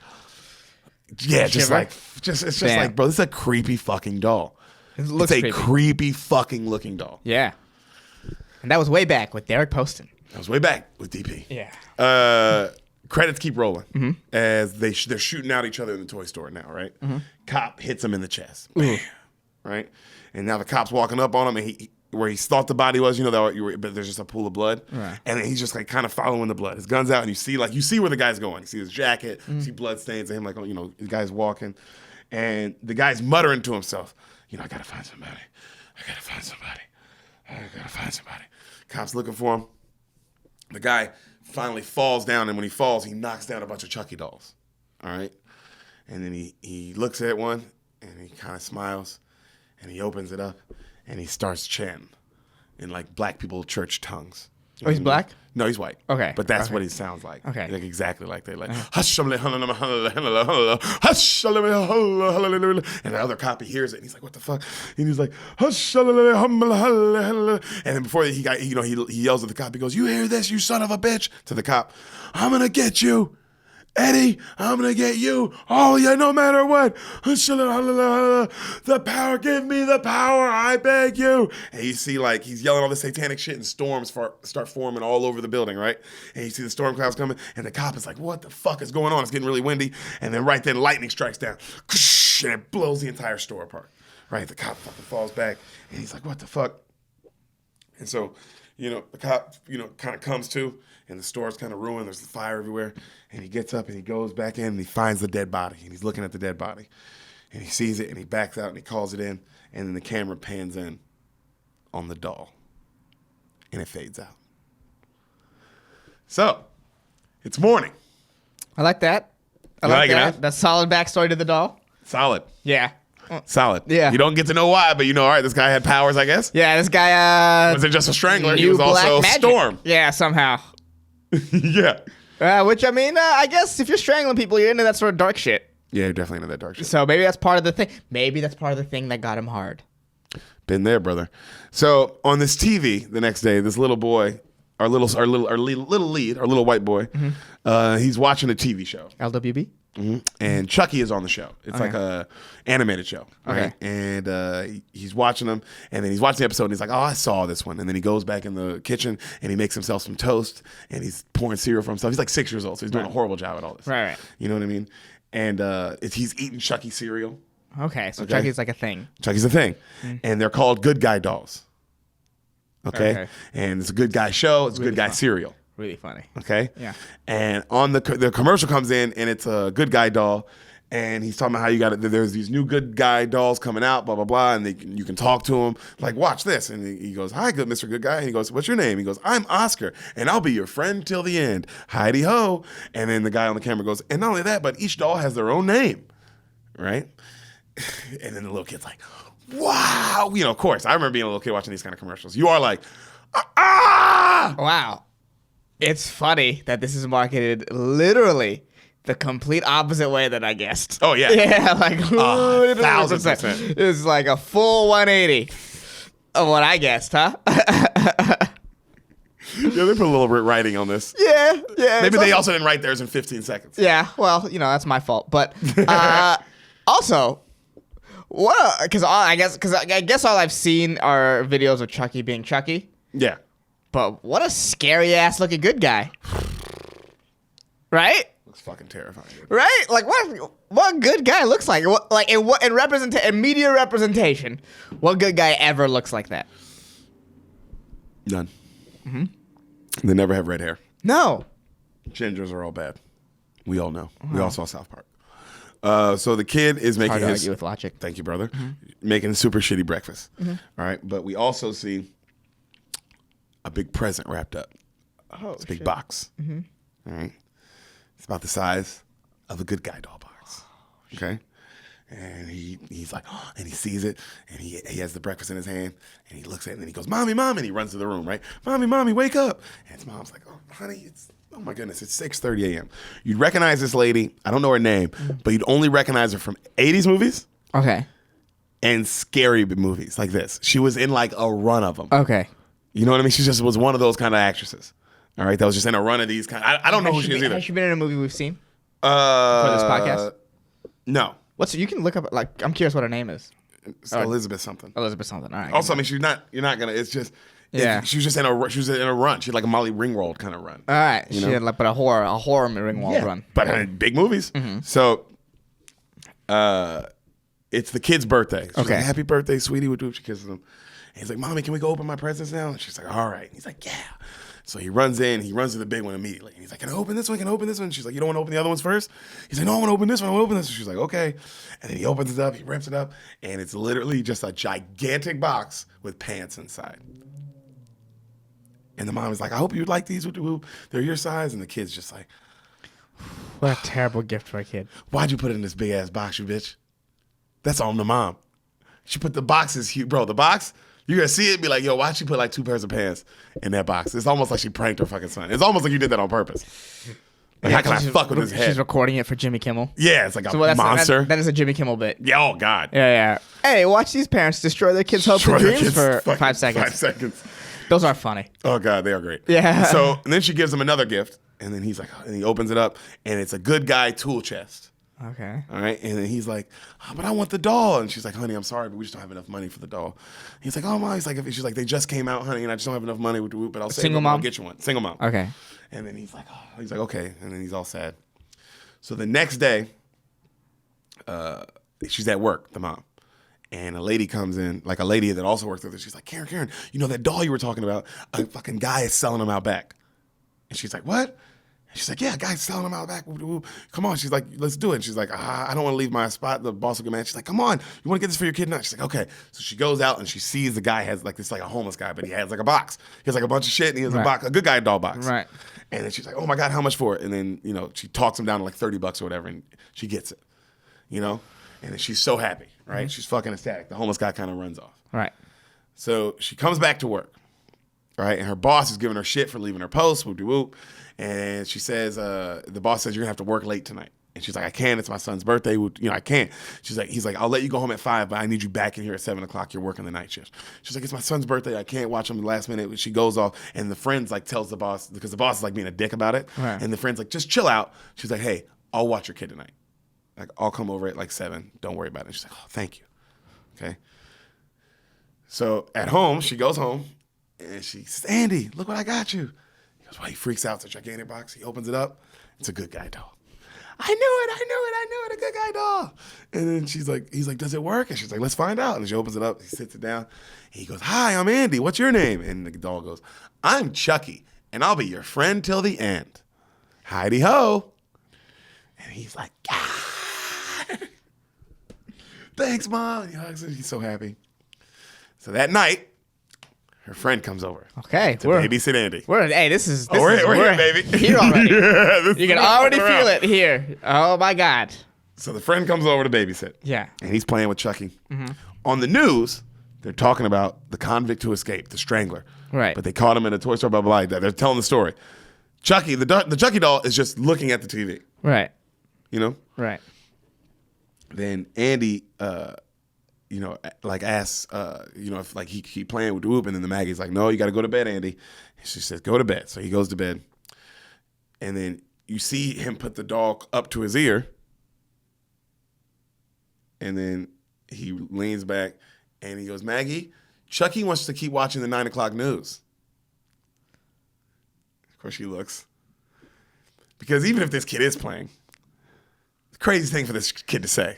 S2: yeah, it's just like, bro, this is a creepy fucking doll.
S1: It looks
S2: it's a creepy fucking looking doll.
S1: Yeah. And that was way back with Derek Poston.
S2: That was way back with DP.
S1: Yeah.
S2: Credits keep rolling as they're shooting out each other in the toy store now, right? Cop hits him in the chest, bam, right? And now the cop's walking up on him, and where he thought the body was, but there's just a pool of blood,
S1: right.
S2: And then he's just like kind of following the blood. His gun's out, and you see where the guy's going. You see his jacket, you see blood stains, and him like, the guy's walking, and the guy's muttering to himself, I gotta find somebody. I gotta find somebody. I gotta find somebody. Cop's looking for him. The guy finally falls down, and when he falls, he knocks down a bunch of Chucky dolls. All right? And then he looks at one, and he kind of smiles, and he opens it up, and he starts chanting in like black people church tongues.
S1: Oh, he's black?
S2: No, he's white.
S1: Okay.
S2: But that's what he sounds like.
S1: Okay.
S2: Like exactly like that. Like, and the other cop, he hears it, and he's like, what the fuck? And he's like, and then before he yells at the cop, he goes, you hear this, you son of a bitch? To the cop, I'm going to get you. Eddie, I'm going to get you. Oh, yeah, no matter what. The power, give me the power, I beg you. And you see, like, he's yelling all this satanic shit, and storms start forming all over the building, right? And you see the storm clouds coming, and the cop is like, what the fuck is going on? It's getting really windy. And then right then, lightning strikes down, and it blows the entire store apart, right? The cop fucking falls back, and he's like, what the fuck? And so, the cop, kind of comes to, and the store's kind of ruined. There's fire everywhere. And he gets up and he goes back in and he finds the dead body. And he's looking at the dead body. And he sees it and he backs out and he calls it in. And then the camera pans in on the doll. And it fades out. So, it's morning.
S1: I like that. I like that. That's solid backstory to the doll.
S2: Solid.
S1: Yeah.
S2: Solid.
S1: Yeah.
S2: You don't get to know why, but all right, this guy had powers, I guess.
S1: Yeah, this guy
S2: wasn't just a strangler, he was also Storm.
S1: Yeah, somehow.
S2: Yeah.
S1: Which, I guess if you're strangling people, you're into that sort of dark shit.
S2: Yeah, you're definitely into that dark shit.
S1: So maybe that's part of the thing. Maybe that's part of the thing that got him hard.
S2: Been there, brother. So on this TV the next day, this little boy, our little white boy, he's watching a TV show.
S1: LWB?
S2: Mm-hmm. And Chucky is on the show. It's like a animated show. Right?
S1: Okay.
S2: And he's watching them, and then he's watching the episode, and he's like, oh, I saw this one. And then he goes back in the kitchen, and he makes himself some toast, and he's pouring cereal for himself. He's like 6 years old, so he's doing a horrible job at all this.
S1: Right.
S2: You know what I mean? And he's eating Chucky cereal.
S1: Okay, so Chucky's like a thing.
S2: Chucky's a thing. And they're called good guy dolls. Okay? And it's a good guy show. It's a good guy cereal.
S1: Really funny.
S2: Okay?
S1: Yeah.
S2: And on the commercial comes in, and it's a good guy doll, and he's talking about how there's these new good guy dolls coming out, blah, blah, blah, and you can talk to him, like, watch this. And he goes, hi, good Mr. Good Guy. And he goes, what's your name? He goes, I'm Oscar, and I'll be your friend till the end. Heidi ho. And then the guy on the camera goes, and not only that, but each doll has their own name, right? And then the little kid's like, wow. Of course, I remember being a little kid watching these kind of commercials. You are like, ah!
S1: Wow. It's funny that this is marketed literally the complete opposite way that I guessed.
S2: Oh, yeah.
S1: Yeah, like
S2: 1,000%.
S1: It's like a full 180 of what I guessed, huh?
S2: Yeah, they put a little writing on this.
S1: Yeah.
S2: Maybe they also didn't write theirs in 15 seconds.
S1: Yeah, well, that's my fault. But also, because I guess all I've seen are videos of Chucky being Chucky.
S2: Yeah.
S1: But what a scary ass looking good guy. Right?
S2: Looks fucking terrifying.
S1: Right? Like what good guy looks like? In media representation, what good guy ever looks like that?
S2: None. They never have red hair.
S1: No.
S2: Gingers are all bad. We all know. We all saw South Park. So the kid is making
S1: Hard to argue with logic.
S2: Thank you, brother. Making a super shitty breakfast. All right, but we also see a big present wrapped up.
S1: Oh,
S2: it's a big box. All right. It's about the size of a good guy doll box. Okay. And he's like, oh, and he sees it, and he has the breakfast in his hand, and he looks at it, and then he goes, Mommy, Mom, and he runs to the room, right? Mommy, wake up. And his mom's like, oh, honey, oh my goodness, it's 6:30 a.m. You'd recognize this lady. I don't know her name, but you'd only recognize her from 80s movies.
S1: Okay.
S2: And scary movies like this. She was in like a run of them.
S1: Okay.
S2: You know what I mean? She just was one of those kind of actresses. All right, that was just in a run of these kind. I don't know who she is either.
S1: Has she been in a movie we've seen
S2: for
S1: this podcast?
S2: No.
S1: You can look up. I'm curious what her name is.
S2: It's Elizabeth something.
S1: Elizabeth something. All right.
S2: Also, I mean, you're not gonna. It's just
S1: Yeah.
S2: She was just in a run. She had like a Molly Ringwald kind of run.
S1: All right.
S2: You
S1: She
S2: know?
S1: had like, but a horror Ringwald run.
S2: But big movies. So, it's the kid's birthday. She's
S1: Okay.
S2: like, happy birthday, sweetie. She kisses him. And he's like, Mommy, can we go open my presents now? And she's like, all right. And he's like, yeah. So he runs in. He runs to the big one immediately. And he's like, can I open this one? Can I open this one? She's like, you don't want to open the other ones first? He's like, no, I want to open this one. I want to open this one. She's like, okay. And then he opens it up. He rips it up. And it's literally just a gigantic box with pants inside. And the mom is like, I hope you like these. They're your size. And the kid's just like,
S1: What a terrible gift for a kid.
S2: why'd you put it in this big ass box, you bitch? That's on the mom. She put the boxes huge. Bro, the box, you're going to see it and be like, yo, why'd she put like 2 pairs of pants in that box? It's almost like she pranked her fucking son. It's almost like you did that on purpose. Like, how can I fuck with his head?
S1: She's recording it for Jimmy Kimmel.
S2: Yeah, it's like a
S1: That's
S2: monster.
S1: That is a Jimmy Kimmel bit.
S2: Yeah, oh, God.
S1: Yeah. Hey, watch these parents destroy their kids' hopes and dreams for 5 seconds.
S2: 5 seconds.
S1: Those are funny.
S2: Oh, God, they are great.
S1: Yeah.
S2: So, and then she gives him another gift. And then he's like, and he opens it up. And it's a good guy tool chest.
S1: Okay.
S2: All right. And then he's like, oh, but I want the doll. And she's like, honey, I'm sorry, but we just don't have enough money for the doll. He's like, oh, Mom. He's like, she's like, they just came out, honey, and I just don't have enough money. But I'll save
S1: Single
S2: them.
S1: mom?
S2: I'll get you one. Single mom.
S1: Okay.
S2: And then he's like, okay. And then he's all sad. So the next day, she's at work, the mom. And a lady comes in, like a lady that also works with her. She's like, Karen, you know that doll you were talking about? A fucking guy is selling them out back. And she's like, what? She's like, yeah, a guy's selling them out back. Come on. She's like, let's do it. And she's like, I don't want to leave my spot. The boss will get mad. She's like, come on. You want to get this for your kid now? She's like, okay. So she goes out and she sees the guy has like this, like a homeless guy, but he has like a box. He has like a bunch of shit and he has a box, a good guy doll box.
S1: Right.
S2: And then she's like, oh my God, how much for it? And then, she talks him down to like $30 or whatever and she gets it, And then she's so happy, right?
S1: Mm-hmm.
S2: She's fucking ecstatic. The homeless guy kind of runs off.
S1: Right.
S2: So she comes back to work, right? And her boss is giving her shit for leaving her post, whoop-de-whoop. And she says, the boss says, you're going to have to work late tonight. And she's like, I can't. It's my son's birthday. I can't. He's like, I'll let you go home at 5, but I need you back in here at 7 o'clock. You're working the night shift. She's like, it's my son's birthday. I can't watch him the last minute. She goes off, and the friend's like tells the boss, because the boss is like being a dick about it.
S1: Right.
S2: And the friend's like, just chill out. She's like, hey, I'll watch your kid tonight. Like, I'll come over at like 7. Don't worry about it. She's like, oh, thank you. Okay. So at home, she goes home, and she says, Andy, look what I got you. He goes, well, he freaks out. It's a gigantic box. He opens it up. It's a good guy doll. I knew it, a good guy doll. And then he's like, does it work? And she's like, let's find out. And she opens it up. He sits it down. He goes, hi, I'm Andy. What's your name? And the doll goes, I'm Chucky, and I'll be your friend till the end. Heidi ho. And he's like, thanks, Mom. And he hugs her. He's so happy. So that night, her friend comes over.
S1: Okay.
S2: To babysit Andy.
S1: This is
S2: We're here, baby.
S1: Here already.
S2: Yeah,
S1: You can already feel it here. Oh, my God.
S2: So the friend comes over to babysit.
S1: Yeah.
S2: And he's playing with Chucky. Mm-hmm. On the news, they're talking about the convict who escaped, the strangler.
S1: Right.
S2: But they caught him in a toy store, blah, blah, blah. They're telling the story. Chucky, the Chucky doll is just looking at the TV.
S1: Right.
S2: Right. Then Andy, like asks, if like he keep playing with the whoop, and then the Maggie's like, no, you got to go to bed, Andy. And she says, go to bed. So he goes to bed. And then you see him put the doll up to his ear. And then he leans back and he goes, Maggie, Chucky wants to keep watching the 9 o'clock news. Of course she looks. Because even if this kid is playing, it's a crazy thing for this kid to say.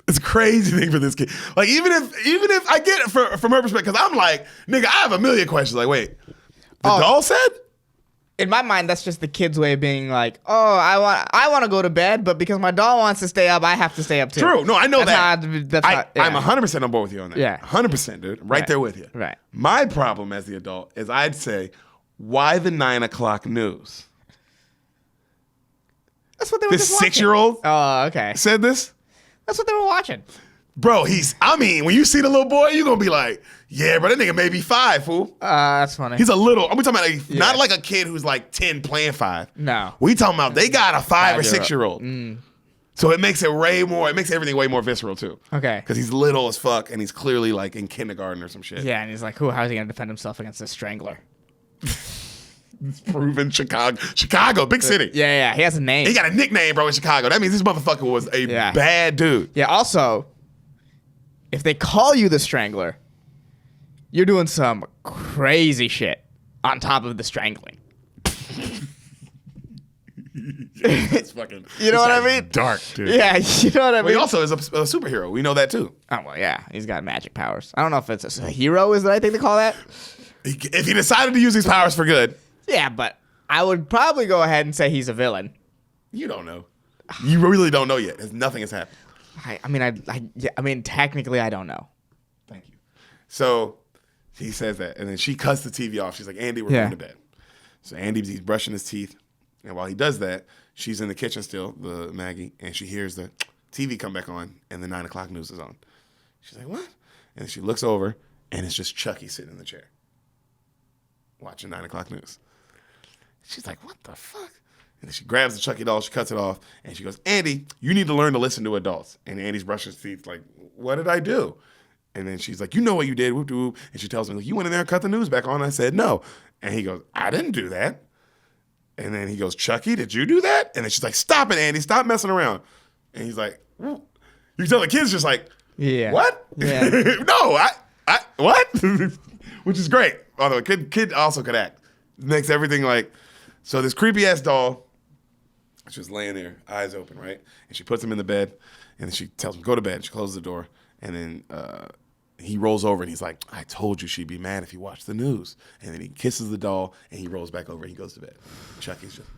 S2: It's a crazy thing for this kid. Like, even if I get it from her perspective, because I'm like, nigga, I have a million questions. Like, wait, the doll said?
S1: In my mind, that's just the kid's way of being like, oh, I want to go to bed, but because my doll wants to stay up, I have to stay up too.
S2: True. No, I know that.
S1: I'm
S2: 100% on board with you on that.
S1: Yeah.
S2: 100%, dude. Right there with you.
S1: Right.
S2: My problem as the adult is I'd say, why the 9 o'clock news?
S1: That's what they were
S2: This
S1: just watching.
S2: 6-year-old
S1: Oh, okay.
S2: said this?
S1: That's what they were watching.
S2: Bro, when you see the little boy, you're going to be like, yeah, bro, that nigga may be 5, fool.
S1: That's funny.
S2: He's a little, I'm talking about not like a kid who's like 10 playing 5.
S1: No.
S2: We talking about they got a 5 or
S1: 5-year-old.
S2: 6-year-old. So it makes everything way more visceral too.
S1: Okay.
S2: Because he's little as fuck and he's clearly like in kindergarten or some shit.
S1: Yeah, and he's like, how's he going to defend himself against this strangler?
S2: It's proven Chicago, big city.
S1: Yeah, he has a name.
S2: He got a nickname, bro, in Chicago. That means this motherfucker was a bad dude.
S1: Yeah, also, if they call you the strangler, you're doing some crazy shit on top of the strangling.
S2: That's fucking.
S1: You know what I mean?
S2: Dark, dude.
S1: Yeah, you know what I mean?
S2: Well, he also is a superhero. We know that too.
S1: Oh, well, yeah. He's got magic powers. I don't know if it's a hero is the right thing to call that.
S2: If he decided to use these powers for good.
S1: Yeah, but I would probably go ahead and say he's a villain.
S2: You don't know. You really don't know yet. Nothing has happened.
S1: I mean, technically, I don't know.
S2: Thank you. So he says that, and then she cuts the TV off. She's like, Andy, we're going to bed. So he's brushing his teeth. And while he does that, she's in the kitchen still, the Maggie, and she hears the TV come back on, and the 9 o'clock news is on. She's like, what? And she looks over, and it's just Chucky sitting in the chair watching 9 o'clock news. She's like, what the fuck? And then she grabs the Chucky doll, she cuts it off, and she goes, Andy, you need to learn to listen to adults. And Andy's brushing his teeth like, what did I do? And then she's like, you know what you did, whoop de whoop. And she tells me, you went in there and cut the news back on. I said, no. And he goes, I didn't do that. And then he goes, Chucky, did you do that? And then she's like, stop it, Andy. Stop messing around. And he's like, you can tell the kid's just like, what?
S1: Yeah.
S2: No, I what? Which is great. Although a kid also could act. Makes everything like, so this creepy ass doll, she's laying there, eyes open, right? And she puts him in the bed, and then she tells him, go to bed. She closes the door, and then he rolls over, and he's like, I told you she'd be mad if you watched the news. And then he kisses the doll, and he rolls back over, and he goes to bed. Chucky's just...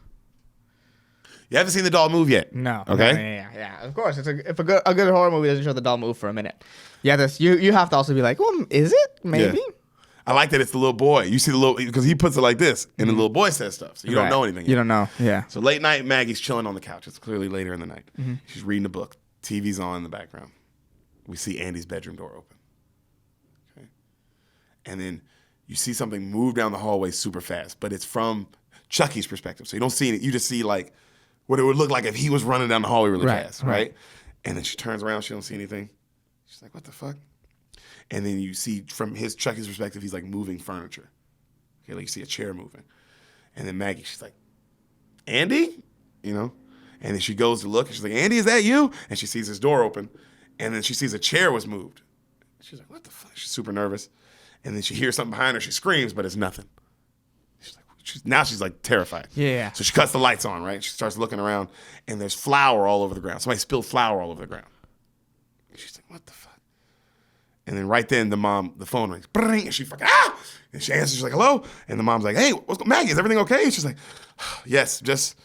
S2: You haven't seen the doll move yet?
S1: No.
S2: Okay?
S1: No, yeah. Of course. If a good horror movie doesn't show the doll move for a minute. Yeah, you have to also be like, well, is it? Maybe?
S2: Yeah. I like that it's the little boy. You see the little... Because he puts it like this, and the little boy says stuff, so you don't know anything yet.
S1: You don't know, yeah.
S2: So late night, Maggie's chilling on the couch. It's clearly later in the night. Mm-hmm. She's reading a book. TV's on in the background. We see Andy's bedroom door open. And then you see something move down the hallway super fast, but it's from Chucky's perspective. So you don't see it. You just see like what it would look like if he was running down the hallway really fast, right? And then she turns around. She don't see anything. She's like, what the fuck? And then you see from Chucky's perspective, he's like moving furniture. Okay, like you see a chair moving. And then Maggie, she's like, Andy? You know? And then she goes to look, and she's like, Andy, is that you? And she sees his door open. And then she sees a chair was moved. She's like, what the fuck? She's super nervous. And then she hears something behind her. She screams, but it's nothing. Now she's like terrified.
S1: Yeah.
S2: So she cuts the lights on, right? She starts looking around, and there's flour all over the ground. Somebody spilled flour all over the ground. She's like, what the fuck? And then right then, the phone rings. And she fucking, ah! And she answers, she's like, hello? And the mom's like, hey, Maggie, is everything okay? And she's like, yes, she's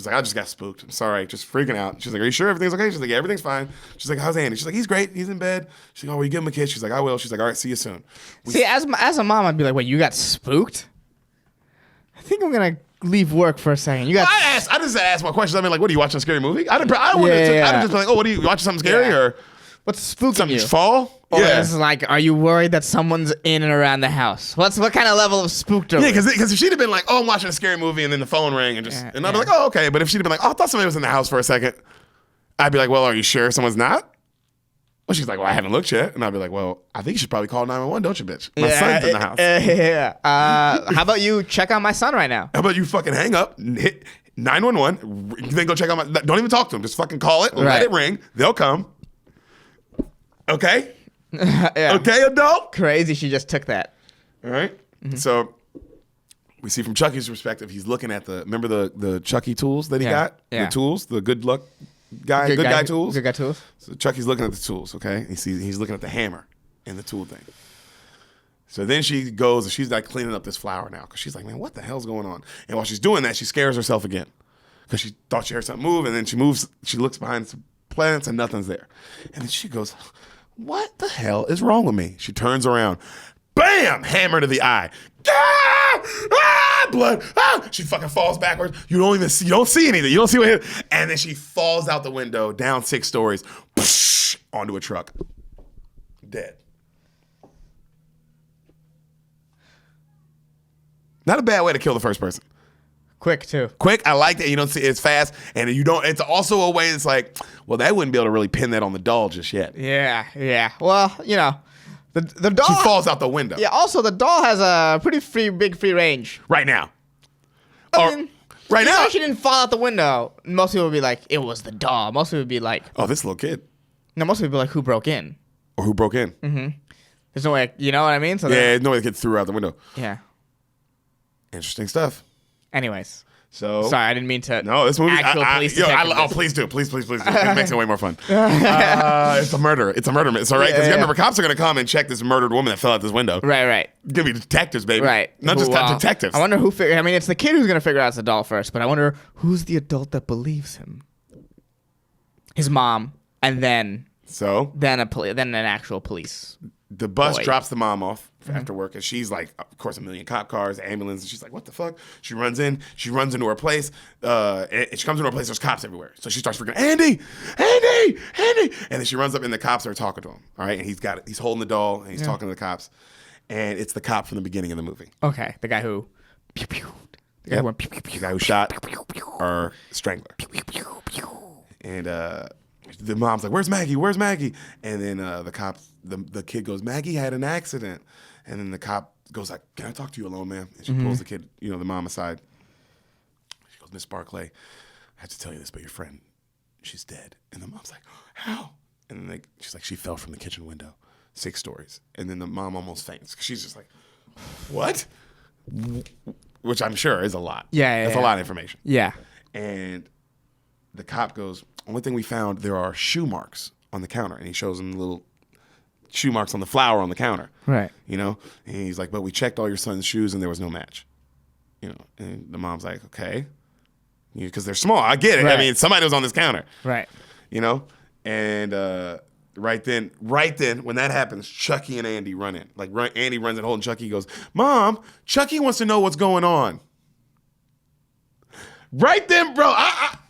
S2: like, I just got spooked. I'm sorry, just freaking out. She's like, are you sure everything's okay? She's like, yeah, everything's fine. She's like, how's Andy? She's like, he's great. He's in bed. She's like, oh, will you give him a kiss? She's like, I will. She's like, all right, see you soon.
S1: See, as a mom, I'd be like, wait, you got spooked? I think I'm going to leave work for a second.
S2: I just asked my questions. I mean, like, what are you watching, a scary movie? I'd just be like, oh, what are you watching, something scary? Or
S1: what's spooking
S2: something
S1: you?
S2: Fall?
S1: Or it's like, are you worried that someone's in and around the house? What kind of level of spooked are we?
S2: Yeah, because if she'd have been like, oh, I'm watching a scary movie, and then the phone rang, and I'd be like, oh, okay. But if she'd have been like, oh, I thought somebody was in the house for a second, I'd be like, well, are you sure someone's not? Well, she's like, well, I haven't looked yet. And I'd be like, well, I think you should probably call 911, don't you, bitch? My son's in the house.
S1: How about you check on my son right now?
S2: How about you fucking hang up, hit 911, then go check on don't even talk to him. Just fucking call it, let it ring. They'll come. Okay? Okay, adult?
S1: Crazy, she just took that.
S2: All right? Mm-hmm. So we see from Chucky's perspective, he's looking at remember the Chucky tools that he got?
S1: Yeah.
S2: The tools, the good luck guy, good guy tools?
S1: Good guy tools.
S2: So Chucky's looking at the tools, okay? He's looking at the hammer and the tool thing. So then she goes and she's like cleaning up this flour now because she's like, man, what the hell's going on? And while she's doing that, she scares herself again because she thought she heard something move, and then she looks behind some plants and nothing's there. And then she goes, what the hell is wrong with me? She turns around. Bam! Hammer to the eye. Ah! Ah! Blood. Ah! She fucking falls backwards. You don't see anything. You don't see what hit. And then she falls out the window, down 6 stories, onto a truck. Dead. Not a bad way to kill the first person.
S1: Quick, too.
S2: Quick, I like that. You don't see it's fast, and it's also a way that's like, well, that wouldn't be able to really pin that on the doll just yet.
S1: Yeah. Well, you know, the doll.
S2: She falls out the window.
S1: Yeah. Also, the doll has a pretty big free range
S2: right now.
S1: I mean,
S2: right now,
S1: she didn't fall out the window. Most people would be like, it was the doll. Most people would be like,
S2: oh, this little kid.
S1: No, most people would be like, who broke in?
S2: Or who broke in?
S1: Mm-hmm. There's no way, you know what I mean? So
S2: Yeah, no way the kid threw her out the window.
S1: Yeah.
S2: Interesting stuff.
S1: Anyways.
S2: So
S1: Sorry, I didn't mean to.
S2: No, this movie.
S1: Police
S2: Please do. Please do. It makes it way more fun. It's a murder. It's a murder. It's all right because you remember cops are gonna come and check this murdered woman that fell out this window.
S1: Right.
S2: Give me detectives, baby.
S1: Right.
S2: Not just detectives.
S1: I wonder who. I mean, it's the kid who's gonna figure out it's the doll first, but I wonder who's the adult that believes him. His mom, and then an actual police.
S2: The bus
S1: boy.
S2: drops the mom off after work, and she's like, of course, a million cop cars, ambulance, and she's like, what the fuck? She runs into her place, and she comes into her place, there's cops everywhere. So she starts freaking, Andy! And then she runs up, and the cops are talking to him, all right? And he's holding the doll, and he's talking to the cops, and it's the cop from the beginning of the movie.
S1: Okay, the guy who, pew, pew. The guy who went pew, pew, pew.
S2: The guy who shot our strangler. And the mom's like, where's Maggie? And then the kid goes, Maggie had an accident. And then the cop goes like, can I talk to you alone, ma'am? And she pulls the kid, the mom aside. She goes, Miss Barclay, I have to tell you this, but your friend, she's dead. And the mom's like, how? And then she's like, she fell from the kitchen window, 6 stories. And then the mom almost faints. She's just like, what? Which I'm sure is a lot.
S1: Yeah.
S2: That's a lot of information.
S1: Yeah.
S2: And the cop goes, only thing we found, there are shoe marks on the counter. And he shows him the little shoe marks on the flower on the counter.
S1: Right.
S2: And he's like, but we checked all your son's shoes and there was no match. And the mom's like, okay. Because they're small. I get it.
S1: Right.
S2: I mean, somebody was on this counter.
S1: Right.
S2: And right then, when that happens, Chucky and Andy run in. Andy runs in, holding Chucky, goes, Mom, Chucky wants to know what's going on. Right then, bro,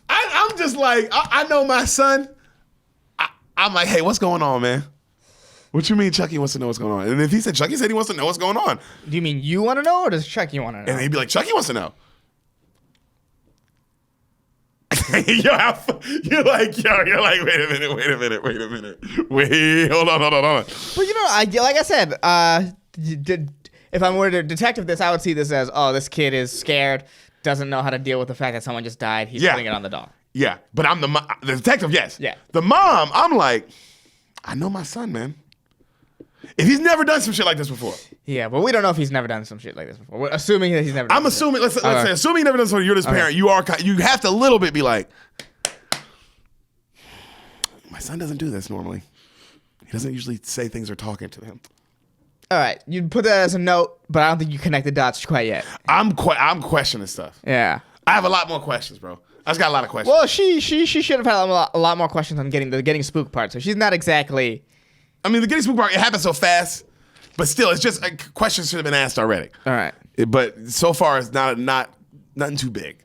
S2: I'm just like, I know my son. I'm like, hey, what's going on, man? What you mean Chucky wants to know what's going on? And if he said Chucky said he wants to know what's going on.
S1: Do you mean you want to know or does Chucky want to know?
S2: And he'd be like, Chucky wants to know. You're like, wait a minute. Wait, hold on.
S1: But like I said, if I were to detective this, I would see this as, this kid is scared, doesn't know how to deal with the fact that someone just died. He's putting it on the doll.
S2: Yeah, but I'm the detective, yes.
S1: Yeah.
S2: The mom, I'm like, I know my son, man. If he's never done some shit like this before.
S1: Yeah, but we don't know if he's never done some shit like this before. We're assuming that he's never done
S2: I'm assuming, let's say, assuming he never done something, you're this parent, you have to a little bit be like, my son doesn't do this normally. He doesn't usually say things or talking to him.
S1: All right, you put that as a note, but I don't think you connect the dots quite yet.
S2: I'm questioning stuff.
S1: Yeah.
S2: I have a lot more questions, bro. I just got a lot of questions.
S1: Well, she should have had a lot more questions on getting spooked part. So she's not exactly.
S2: I mean, the getting spooked part, it happened so fast, but still, it's just questions should have been asked already.
S1: All right.
S2: But so far, it's nothing too big,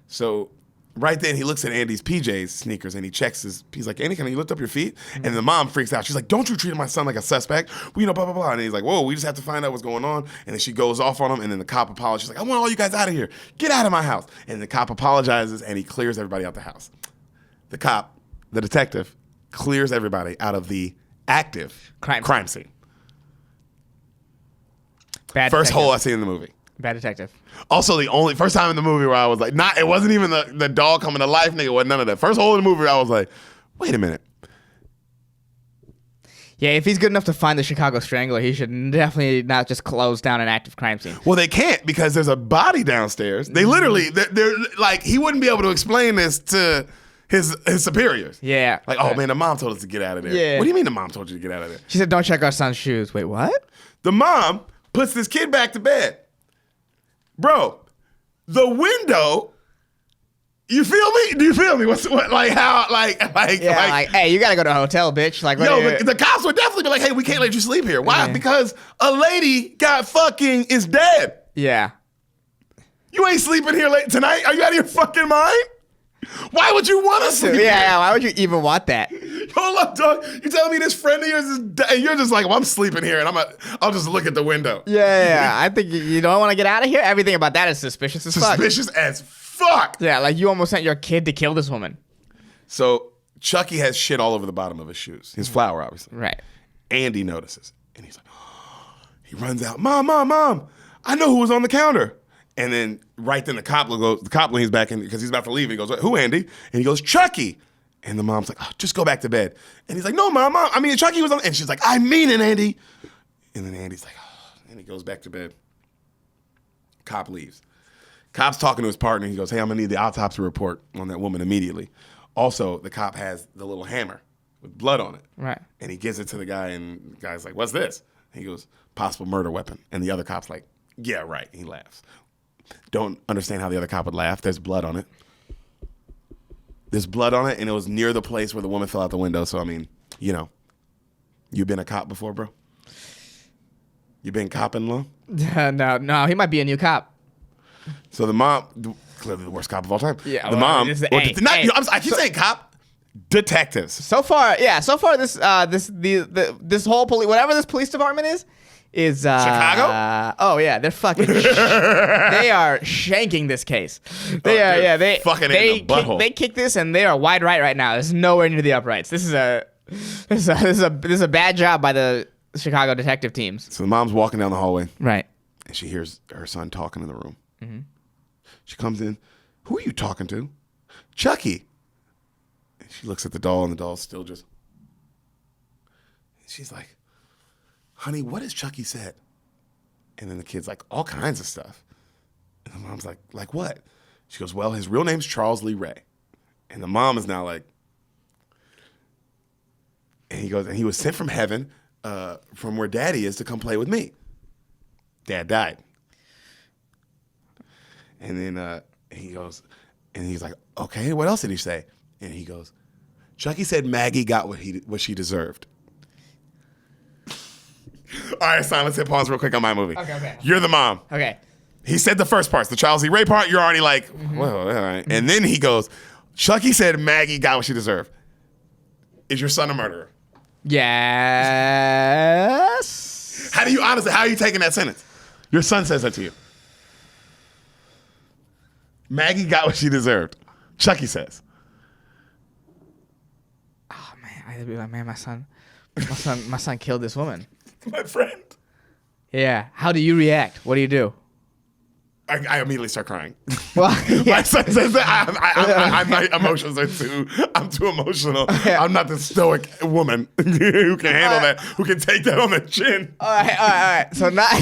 S2: So right then, he looks at Andy's PJs sneakers and he checks he's like, Andy, can you lift up your feet? Mm-hmm. And the mom freaks out. She's like, don't you treat my son like a suspect? Well, blah, blah, blah. And he's like, whoa, we just have to find out what's going on. And then she goes off on him. And then the cop apologizes. She's like, I want all you guys out of here. Get out of my house. And the cop apologizes and he clears everybody out the house. The detective, clears everybody out of the active crime scene.
S1: Bad
S2: First
S1: detective.
S2: hole I see in the movie.
S1: Bad detective.
S2: Also, the only first time in the movie where I was like, it wasn't even the doll coming to life, nigga. It wasn't none of that. First hole in the movie, I was like, wait a minute.
S1: Yeah, if he's good enough to find the Chicago Strangler, he should definitely not just close down an active crime scene.
S2: Well, they can't because there's a body downstairs. They literally, they're like, he wouldn't be able to explain this to his superiors.
S1: Yeah.
S2: Like, oh man, the mom told us to get out of there.
S1: Yeah.
S2: What do you mean the mom told you to get out of there?
S1: She said, don't check our son's shoes. Wait, what?
S2: The mom puts this kid back to bed. Bro, the window. You feel me? Do you feel me?
S1: Hey, you gotta go to a hotel, bitch. Like,
S2: the cops would definitely be like, hey, we can't let you sleep here. Why?
S1: Yeah.
S2: Because a lady is dead.
S1: Yeah.
S2: You ain't sleeping here late tonight. Are you out of your fucking mind? Why would you want to sleep here?
S1: Yeah, why would you even want that?
S2: Hold up, dog. You telling me this friend of yours is dead, and you're just like, well, I'm sleeping here, and I'll just look at the window.
S1: Yeah. I think you don't want to get out of here. Everything about that is suspicious as fuck.
S2: Suspicious as fuck.
S1: Yeah, like you almost sent your kid to kill this woman.
S2: So Chucky has shit all over the bottom of his shoes. His flower, obviously.
S1: Right.
S2: Andy notices, and he's like, he runs out. Mom, I know who was on the counter. And then right then the cop leans back in because he's about to leave. He goes, who, Andy? And he goes, Chucky. And the mom's like, oh, just go back to bed. And he's like, no, mom, I mean, Chucky was on. And she's like, I mean it, Andy. And then Andy's like, oh, and he goes back to bed. Cop leaves. Cop's talking to his partner. He goes, hey, I'm going to need the autopsy report on that woman immediately. Also, the cop has the little hammer with blood on it.
S1: Right.
S2: And he gives it to the guy, and the guy's like, what's this? And he goes, possible murder weapon. And the other cop's like, yeah, right. And he laughs. Don't understand how the other cop would laugh. There's blood on it. There's blood on it, and it was near the place where the woman fell out the window. So, I mean, you know, you been a cop before, bro? You been copping long?
S1: No, he might be a new cop.
S2: So the mom, clearly the worst cop of all time.
S1: Yeah,
S2: the
S1: well,
S2: mom. I keep saying cop. Detectives.
S1: So far, this whole police, whatever this police department is
S2: Chicago?
S1: Oh yeah, they're fucking. They are shanking this case. They
S2: fucking in the butthole.
S1: They kick this, and they are wide right now. It's nowhere near the uprights. This is a bad job by the Chicago detective teams.
S2: So the mom's walking down the hallway,
S1: Right.
S2: and she hears her son talking in the room.
S1: Mm-hmm.
S2: She comes in. Who are you talking to? Chucky. And she looks at the doll, and the doll's still just. She's like, honey, what has Chucky said? And then the kid's like, all kinds of stuff. And the mom's like what? She goes, well, his real name's Charles Lee Ray. And the mom is now like, and he goes, and he was sent from heaven, from where daddy is, to come play with me. Dad died. And then he goes, and he's like, okay, what else did he say? And he goes, Chucky said Maggie got what she deserved. All right, son, let's hit pause real quick on my movie.
S1: Okay.
S2: You're the mom.
S1: Okay.
S2: He said the first parts, the Charles E. Ray part, you're already like, well, all right. And then he goes, Chucky said Maggie got what she deserved. Is your son a murderer?
S1: Yes.
S2: How are you taking that sentence? Your son says that to you. Maggie got what she deserved. Chucky says.
S1: Oh man, I'd be like, man, my son killed this woman.
S2: My friend.
S1: Yeah. How do you react? What do you do?
S2: I immediately start crying.
S1: Well,
S2: My son says that my emotions are I'm too emotional.
S1: Yeah.
S2: I'm not the stoic woman who can handle that, who can take that on the chin.
S1: All right. So let's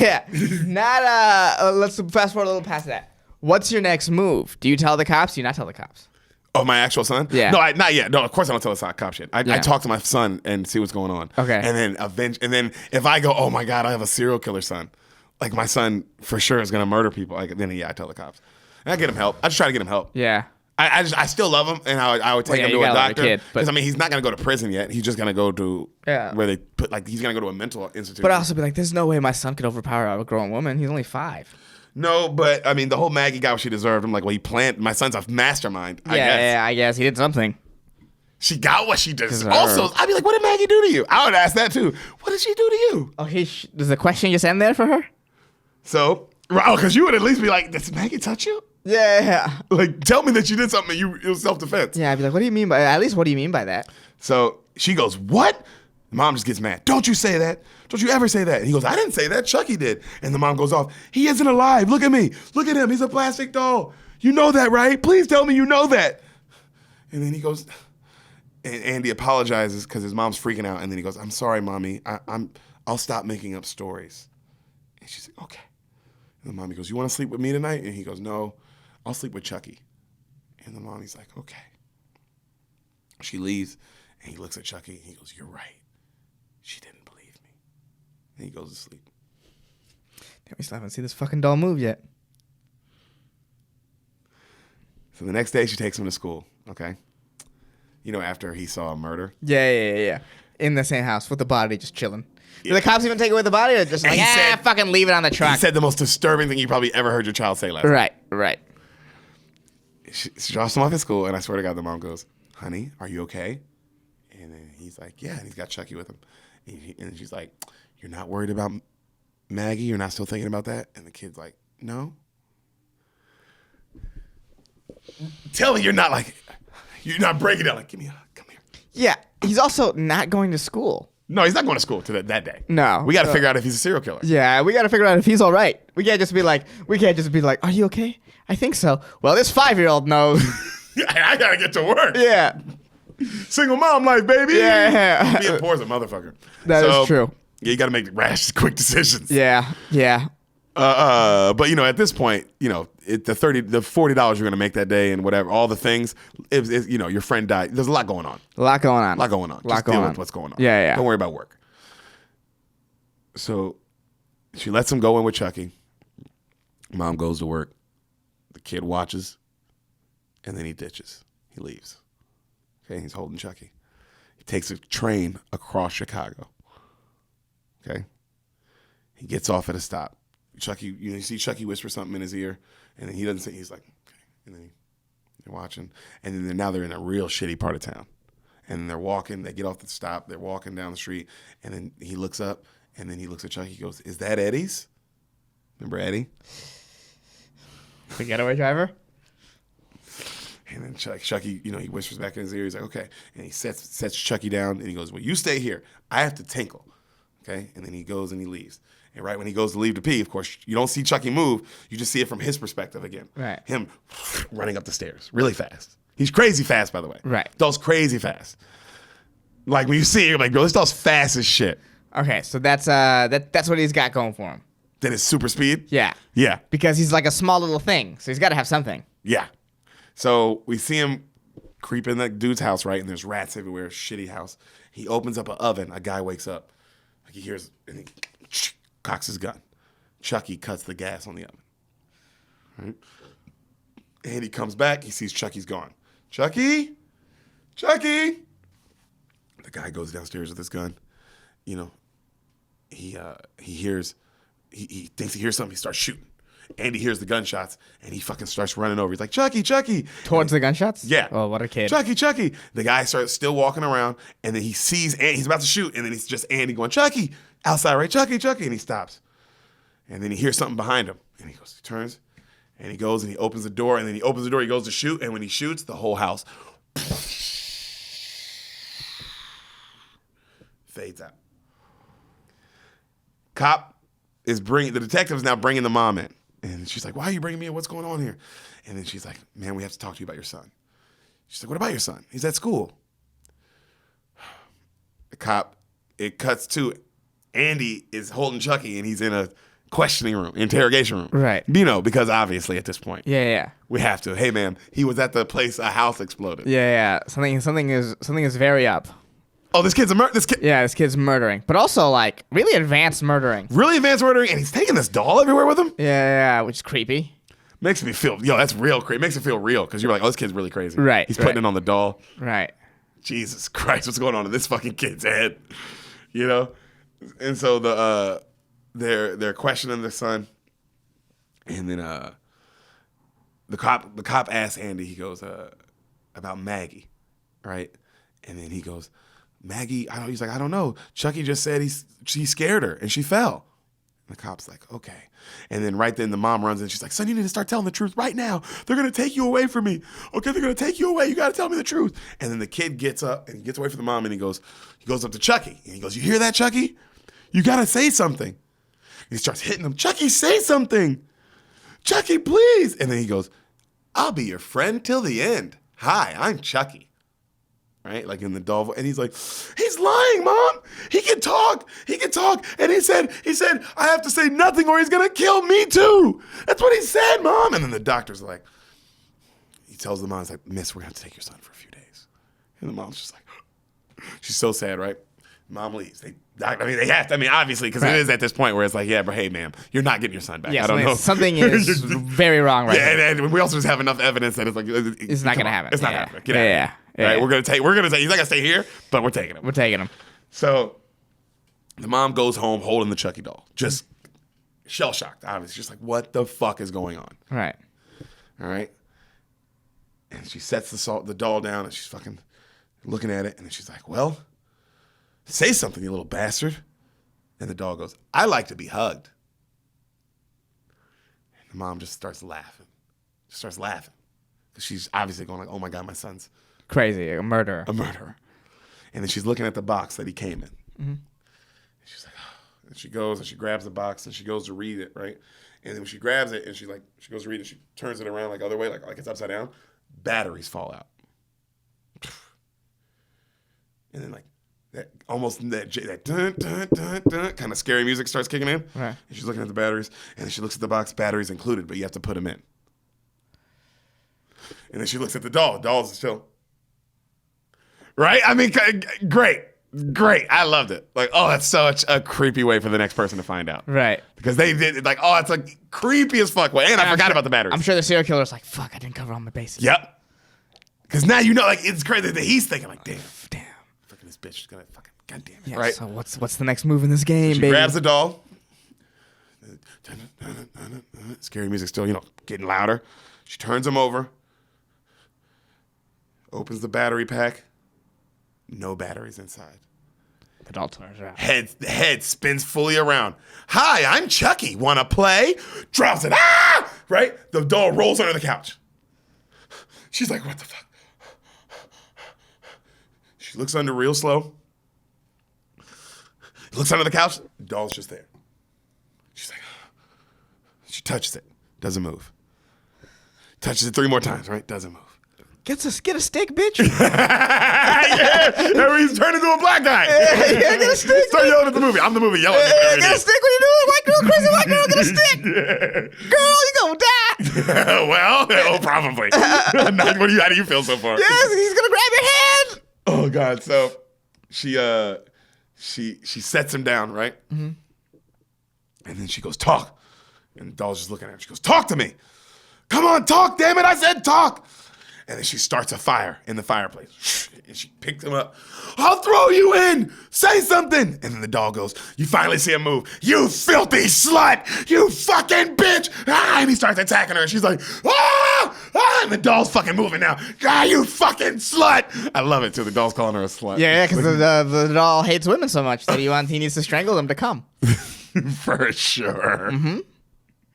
S1: fast forward a little past that. What's your next move? Do you tell the cops? Do you not tell the cops?
S2: Oh, my actual son?
S1: Yeah.
S2: No, not yet. No, of course I don't tell the cop shit. I talk to my son and see what's going on.
S1: Okay.
S2: And then if I go, oh my God, I have a serial killer son. Like my son for sure is gonna murder people. Like then I tell the cops. And I get him help. I just try to get him help.
S1: Yeah.
S2: I still love him, and I would take him to a doctor. Because I mean, he's not gonna go to prison yet. He's just gonna go to where they put he's gonna go to a mental institute.
S1: But I also be like, there's no way my son could overpower a grown woman. He's only 5.
S2: No, but I mean, the whole Maggie got what she deserved. I'm like, well, he planned. My son's a mastermind.
S1: I guess he did something.
S2: She got what she deserved. Also, I'd be like, what did Maggie do to you? I would ask that too. What did she do to you?
S1: Okay, does the question just end there for her?
S2: So, because you would at least be like, did Maggie touch you?
S1: Yeah.
S2: Like, tell me that you did something. It was self-defense.
S1: Yeah, I'd be like, what do you mean by at least what do you mean by that?
S2: So she goes, what? The mom just gets mad. Don't you say that. Don't you ever say that. And he goes, I didn't say that. Chucky did. And the mom goes off. He isn't alive. Look at me. Look at him. He's a plastic doll. You know that, right? Please tell me you know that. And then he goes, and Andy apologizes because his mom's freaking out. And then he goes, I'm sorry, mommy. I'll stop making up stories. And she's like, okay. And the mommy goes, you want to sleep with me tonight? And he goes, no, I'll sleep with Chucky. And the mommy's like, okay. She leaves, and he looks at Chucky, and he goes, you're right. She didn't believe me. And he goes to sleep.
S1: Damn, we still haven't seen this fucking doll move yet.
S2: So the next day, she takes him to school, okay? You know, after he saw a murder.
S1: Yeah. In the same house with the body just chilling. Yeah. Do the cops even take away the body or just fucking leave it on the truck?
S2: He said the most disturbing thing you probably ever heard your child say last night.
S1: Right.
S2: She drops him off at school, and I swear to God, the mom goes, honey, are you okay? And then he's like, yeah, and he's got Chucky with him. And she's like, you're not worried about Maggie? You're not still thinking about that? And the kid's like, no. Tell me you're not breaking down. Like, give me a hug. Come here.
S1: Yeah, he's also not going to school.
S2: No, he's not going to school that day.
S1: No.
S2: We got to figure out if he's a serial killer.
S1: Yeah, we got to figure out if he's all right. We can't just be like, are you okay? I think so. Well, this 5-year-old knows.
S2: I got to get to work.
S1: Yeah.
S2: Single mom life, baby.
S1: Yeah.
S2: Being poor is a motherfucker.
S1: That is true.
S2: Yeah, you got to make rash, quick decisions.
S1: Yeah.
S2: But at this point, the $40 you're gonna make that day and whatever, all the things, your friend died. There's a lot going on.
S1: A lot going on.
S2: Just deal with what's going on.
S1: Yeah.
S2: Don't worry about work. So she lets him go in with Chucky. Mom goes to work. The kid watches, and then he ditches. He leaves. Okay, he's holding Chucky. He takes a train across Chicago. Okay, he gets off at a stop. Chucky, you see Chucky whisper something in his ear, and then he doesn't say. He's like, okay, and then they're watching, and then now they're in a real shitty part of town, and then they're walking. They get off the stop. They're walking down the street, and then he looks up, and then he looks at Chucky. He goes, "Is that Eddie's? Remember Eddie,
S1: the getaway driver?"
S2: And then Chucky, he whispers back in his ear. He's like, "Okay," and he sets Chucky down, and he goes, "Well, you stay here. I have to tinkle." Okay, and then he goes and he leaves. And right when he goes to leave to pee, of course, you don't see Chucky move. You just see it from his perspective again.
S1: Right.
S2: Him running up the stairs really fast. He's crazy fast, by the way.
S1: Right.
S2: Doll's crazy fast. Like when you see it, you're like, bro, this doll's fast as shit.
S1: Okay, so that's what he's got going for him.
S2: Then it's super speed?
S1: Yeah.
S2: Yeah.
S1: Because he's like a small little thing, so he's got to have something.
S2: Yeah. So we see him creep in that dude's house, right? And there's rats everywhere, shitty house. He opens up an oven. A guy wakes up. Like he hears, and he cocks his gun. Chucky cuts the gas on the oven. Right? And he comes back. He sees Chucky's gone. Chucky? Chucky? The guy goes downstairs with his gun. He hears, he thinks he hears something. He starts shooting. Andy hears the gunshots, and he fucking starts running over. He's like, Chucky, Chucky.
S1: Towards the gunshots?
S2: Yeah.
S1: Oh, what a kid.
S2: Chucky, Chucky. The guy starts still walking around, and then he sees Andy. He's about to shoot, and then it's just Andy going, Chucky, outside, right? Chucky, Chucky. And he stops. And then he hears something behind him. And he turns, and he goes, and he opens the door, and then he opens the door, he goes to shoot, and when he shoots, the whole house fades out. The detective is now bringing the mom in. And she's like, why are you bringing me in? What's going on here? And then she's like, man, we have to talk to you about your son. She's like, what about your son? He's at school. The cop, it cuts to Andy is holding Chucky, and he's in a questioning room, interrogation room.
S1: Right.
S2: Because obviously at this point,
S1: Yeah.
S2: we have to. Hey, man, he was at the place a house exploded.
S1: Yeah. Something is very up.
S2: Oh, this kid's
S1: Yeah, this kid's murdering, but also like really advanced murdering.
S2: really advanced murdering, and he's taking this doll everywhere with him.
S1: Yeah, which is creepy.
S2: Makes me feel, that's real crazy. Makes it feel real because you're like, oh, this kid's really crazy.
S1: Right,
S2: He's putting it on the doll.
S1: Right.
S2: Jesus Christ, what's going on in this fucking kid's head? And so they're questioning their son, and then the cop asks Andy. He goes about Maggie, right? And then he goes, Maggie, he's like, I don't know. Chucky just said he scared her and she fell. And the cop's like, okay. And then right then the mom runs in. She's like, son, you need to start telling the truth right now. They're going to take you away from me. Okay, they're going to take you away. You got to tell me the truth. And then the kid gets up and he gets away from the mom and he goes up to Chucky. And he goes, you hear that, Chucky? You got to say something. And he starts hitting him. Chucky, say something. Chucky, please. And then he goes, I'll be your friend till the end. Hi, I'm Chucky. Right? Like in the doll. And he's like, he's lying, Mom. He can talk. And he said, I have to say nothing or he's going to kill me too. That's what he said, Mom. And then the doctor's like, he tells the mom, he's like, Miss, we're going to have to take your son for a few days. And the mom's just like, she's so sad, right? Mom leaves. They have to. Obviously, because it is at this point where it's like, yeah, but hey, ma'am, you're not getting your son back.
S1: Yeah,
S2: I don't know.
S1: Something is very wrong right now.
S2: Yeah, and we also just have enough evidence that it's like,
S1: It's not going to happen.
S2: It's not happening. Get out of here.
S1: Yeah.
S2: Right? We're gonna he's not gonna stay here, but we're taking him.
S1: We're taking him.
S2: So the mom goes home holding the Chucky doll, just shell shocked. Obviously, just like, what the fuck is going on?
S1: Right.
S2: All right. And she sets the doll down, and she's fucking looking at it, and then she's like, well, say something, you little bastard. And the doll goes, I like to be hugged. And the mom just starts laughing. Because she's obviously going like, oh my God, my son's
S1: Crazy, a murderer.
S2: And then she's looking at the box that he came in. Mm-hmm. And she's like, oh. And she goes and she grabs the box and she goes to read it, right? And then when she grabs it and she goes to read it, she turns it around like other way, like it's upside down. Batteries fall out. and then like that dun, dun, dun, dun, kind of scary music starts kicking in.
S1: Right.
S2: And she's looking at the batteries, and then she looks at the box, batteries included, but you have to put them in. And then she looks at the doll. Doll's still. Right? I mean, great. I loved it. Like, oh, that's such a creepy way for the next person to find out.
S1: Right.
S2: Because they did, like, oh, it's like creepy as fuck way. And I forgot about the batteries.
S1: I'm sure the serial killer's like, fuck, I didn't cover all my bases.
S2: Yep. Because now you know, like, it's crazy that he's thinking, like, damn. Fucking this bitch is going to fucking, goddamn it.
S1: Yeah,
S2: right?
S1: So what's the next move in this game,
S2: She
S1: baby?
S2: grabs the doll. Scary music still, getting louder. She turns him over. Opens the battery pack. No batteries inside.
S1: The doll turns around.
S2: The head spins fully around. Hi, I'm Chucky. Wanna play? Drops it. Ah! Right? The doll rolls under the couch. She's like, what the fuck? She looks under real slow. Looks under the couch. The doll's just there. She's like, she touches it. Doesn't move. Touches it 3 more times, right? Doesn't move.
S1: Get a stick, bitch.
S2: Yeah, he's turned into a black guy.
S1: Yeah, get a stick.
S2: Start yelling at the movie. I'm the movie yelling at the
S1: Get a stick. What you doing? White girl, crazy white girl, get a stick.
S2: Yeah.
S1: Girl, you gonna die.
S2: Well, probably. How do you feel so far?
S1: Yes, he's gonna grab your hand.
S2: Oh God. So she sets him down, right? Mm-hmm. And then she goes, talk. And the doll's just looking at him. She goes, talk to me. Come on, talk, damn it. I said talk. And then she starts a fire in the fireplace. And she picks him up. I'll throw you in. Say something. And then the doll goes, you finally see him move. You filthy slut. You fucking bitch. Ah, and he starts attacking her. And she's like, ah, ah. And the doll's fucking moving now. Ah, you fucking slut. I love it too. The doll's calling her a slut.
S1: Yeah, because the doll hates women so much that he needs to strangle them to come.
S2: For sure.
S1: Mm-hmm.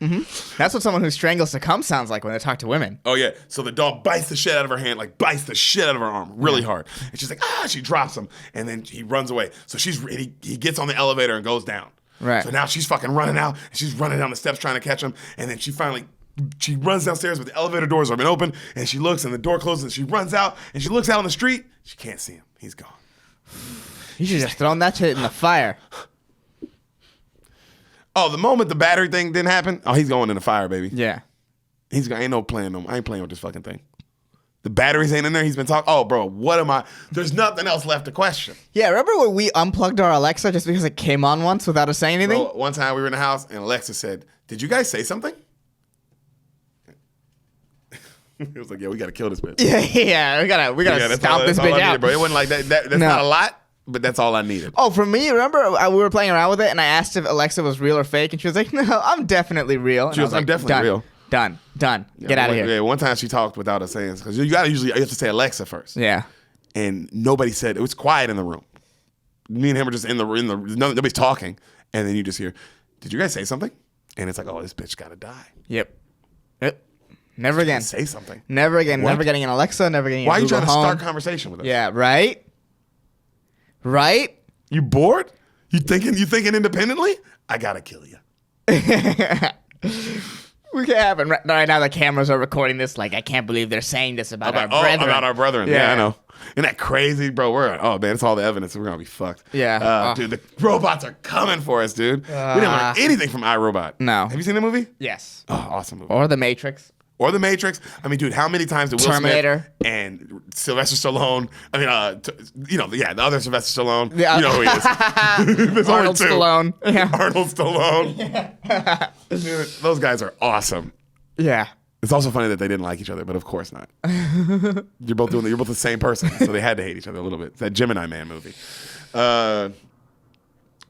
S1: Mm-hmm. That's what someone who strangles to come sounds like when they talk to women.
S2: Oh, yeah. So the doll bites the shit out of her hand, like bites the shit out of her arm really hard. And she's like, ah, she drops him. And then he runs away. So he gets on the elevator and goes down.
S1: Right.
S2: So now she's fucking running out. And she's running down the steps trying to catch him. And then she runs downstairs, but the elevator doors have been open. And she looks and the door closes and she runs out. And she looks out on the street. She can't see him. He's gone.
S1: You should have just thrown that shit in the fire.
S2: Oh, the moment the battery thing didn't happen, he's going in the fire, baby.
S1: Yeah.
S2: Ain't no playing no more. I ain't playing with this fucking thing. The batteries ain't in there. He's been talking. Oh, bro, what am I? There's nothing else left to question.
S1: Yeah, remember when we unplugged our Alexa just because it came on once without us saying anything?
S2: Bro, one time we were in the house and Alexa said, did you guys say something? It was like, yeah, we got to kill this bitch.
S1: Yeah, we gotta stomp this bitch out.
S2: Bro. It wasn't like that. That's not a lot. But that's all I needed.
S1: Oh, for me, remember we were playing around with it, and I asked if Alexa was real or fake, and she was like, "No, I'm definitely real." And
S2: She was like, "I'm definitely real."
S1: Done. Get out of here.
S2: Yeah, one time she talked without us saying, because you have to say Alexa first.
S1: Yeah.
S2: And nobody said, it was quiet in the room. Me and him were just in the nobody's talking, and then you just hear, "Did you guys say something?" And it's like, "Oh, this bitch gotta die."
S1: Yep. Never again.
S2: Say something.
S1: Never again.
S2: What?
S1: Never getting an Alexa. Never getting.
S2: Why are you
S1: Google
S2: trying to
S1: Home.
S2: start conversation with us?
S1: Yeah. Right. Right.
S2: You bored? You thinking independently? I gotta kill you.
S1: We can't happen right now. The cameras are recording this. Like, I can't believe they're saying this about our brethren.
S2: About our brethren. Yeah, I know. Isn't that crazy, bro? Man, it's all the evidence. We're gonna be fucked.
S1: Yeah.
S2: Dude, the robots are coming for us, dude. We didn't learn anything from iRobot.
S1: No.
S2: Have you seen the movie?
S1: Yes.
S2: Oh, awesome movie.
S1: Or The Matrix.
S2: Or The Matrix. I mean, dude, how many times did Will
S1: Terminator.
S2: Smith and Sylvester Stallone? I mean, the other Sylvester Stallone.
S1: Yeah.
S2: You know who he is. There's
S1: Arnold
S2: only two.
S1: Stallone. Yeah.
S2: Arnold Stallone. Dude, those guys are awesome.
S1: Yeah.
S2: It's also funny that they didn't like each other, but of course not. You're both the same person, so they had to hate each other a little bit. It's that Gemini Man movie.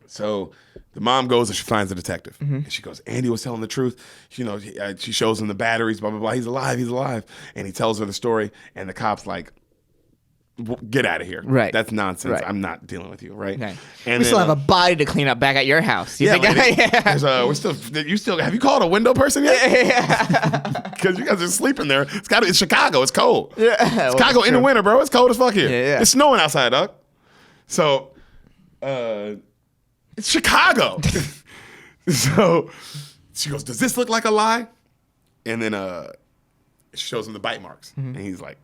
S2: So the mom goes and she finds the detective. Mm-hmm. And she goes, Andy was telling the truth. She shows him the batteries, blah, blah, blah. He's alive. And he tells her the story. And the cop's like, get out of here.
S1: Right.
S2: That's nonsense.
S1: Right.
S2: I'm not dealing with you, right?
S1: Okay.
S2: And
S1: we still have a body to clean up back at your house. You think
S2: have you called a window person yet?
S1: Yeah.
S2: Because you guys are sleeping there. It's Chicago. It's cold.
S1: Yeah.
S2: Chicago in the winter, bro. It's cold as fuck here.
S1: Yeah.
S2: It's snowing outside, dog. So, it's Chicago. So she goes, does this look like a lie? And then she shows him the bite marks. Mm-hmm. And he's like,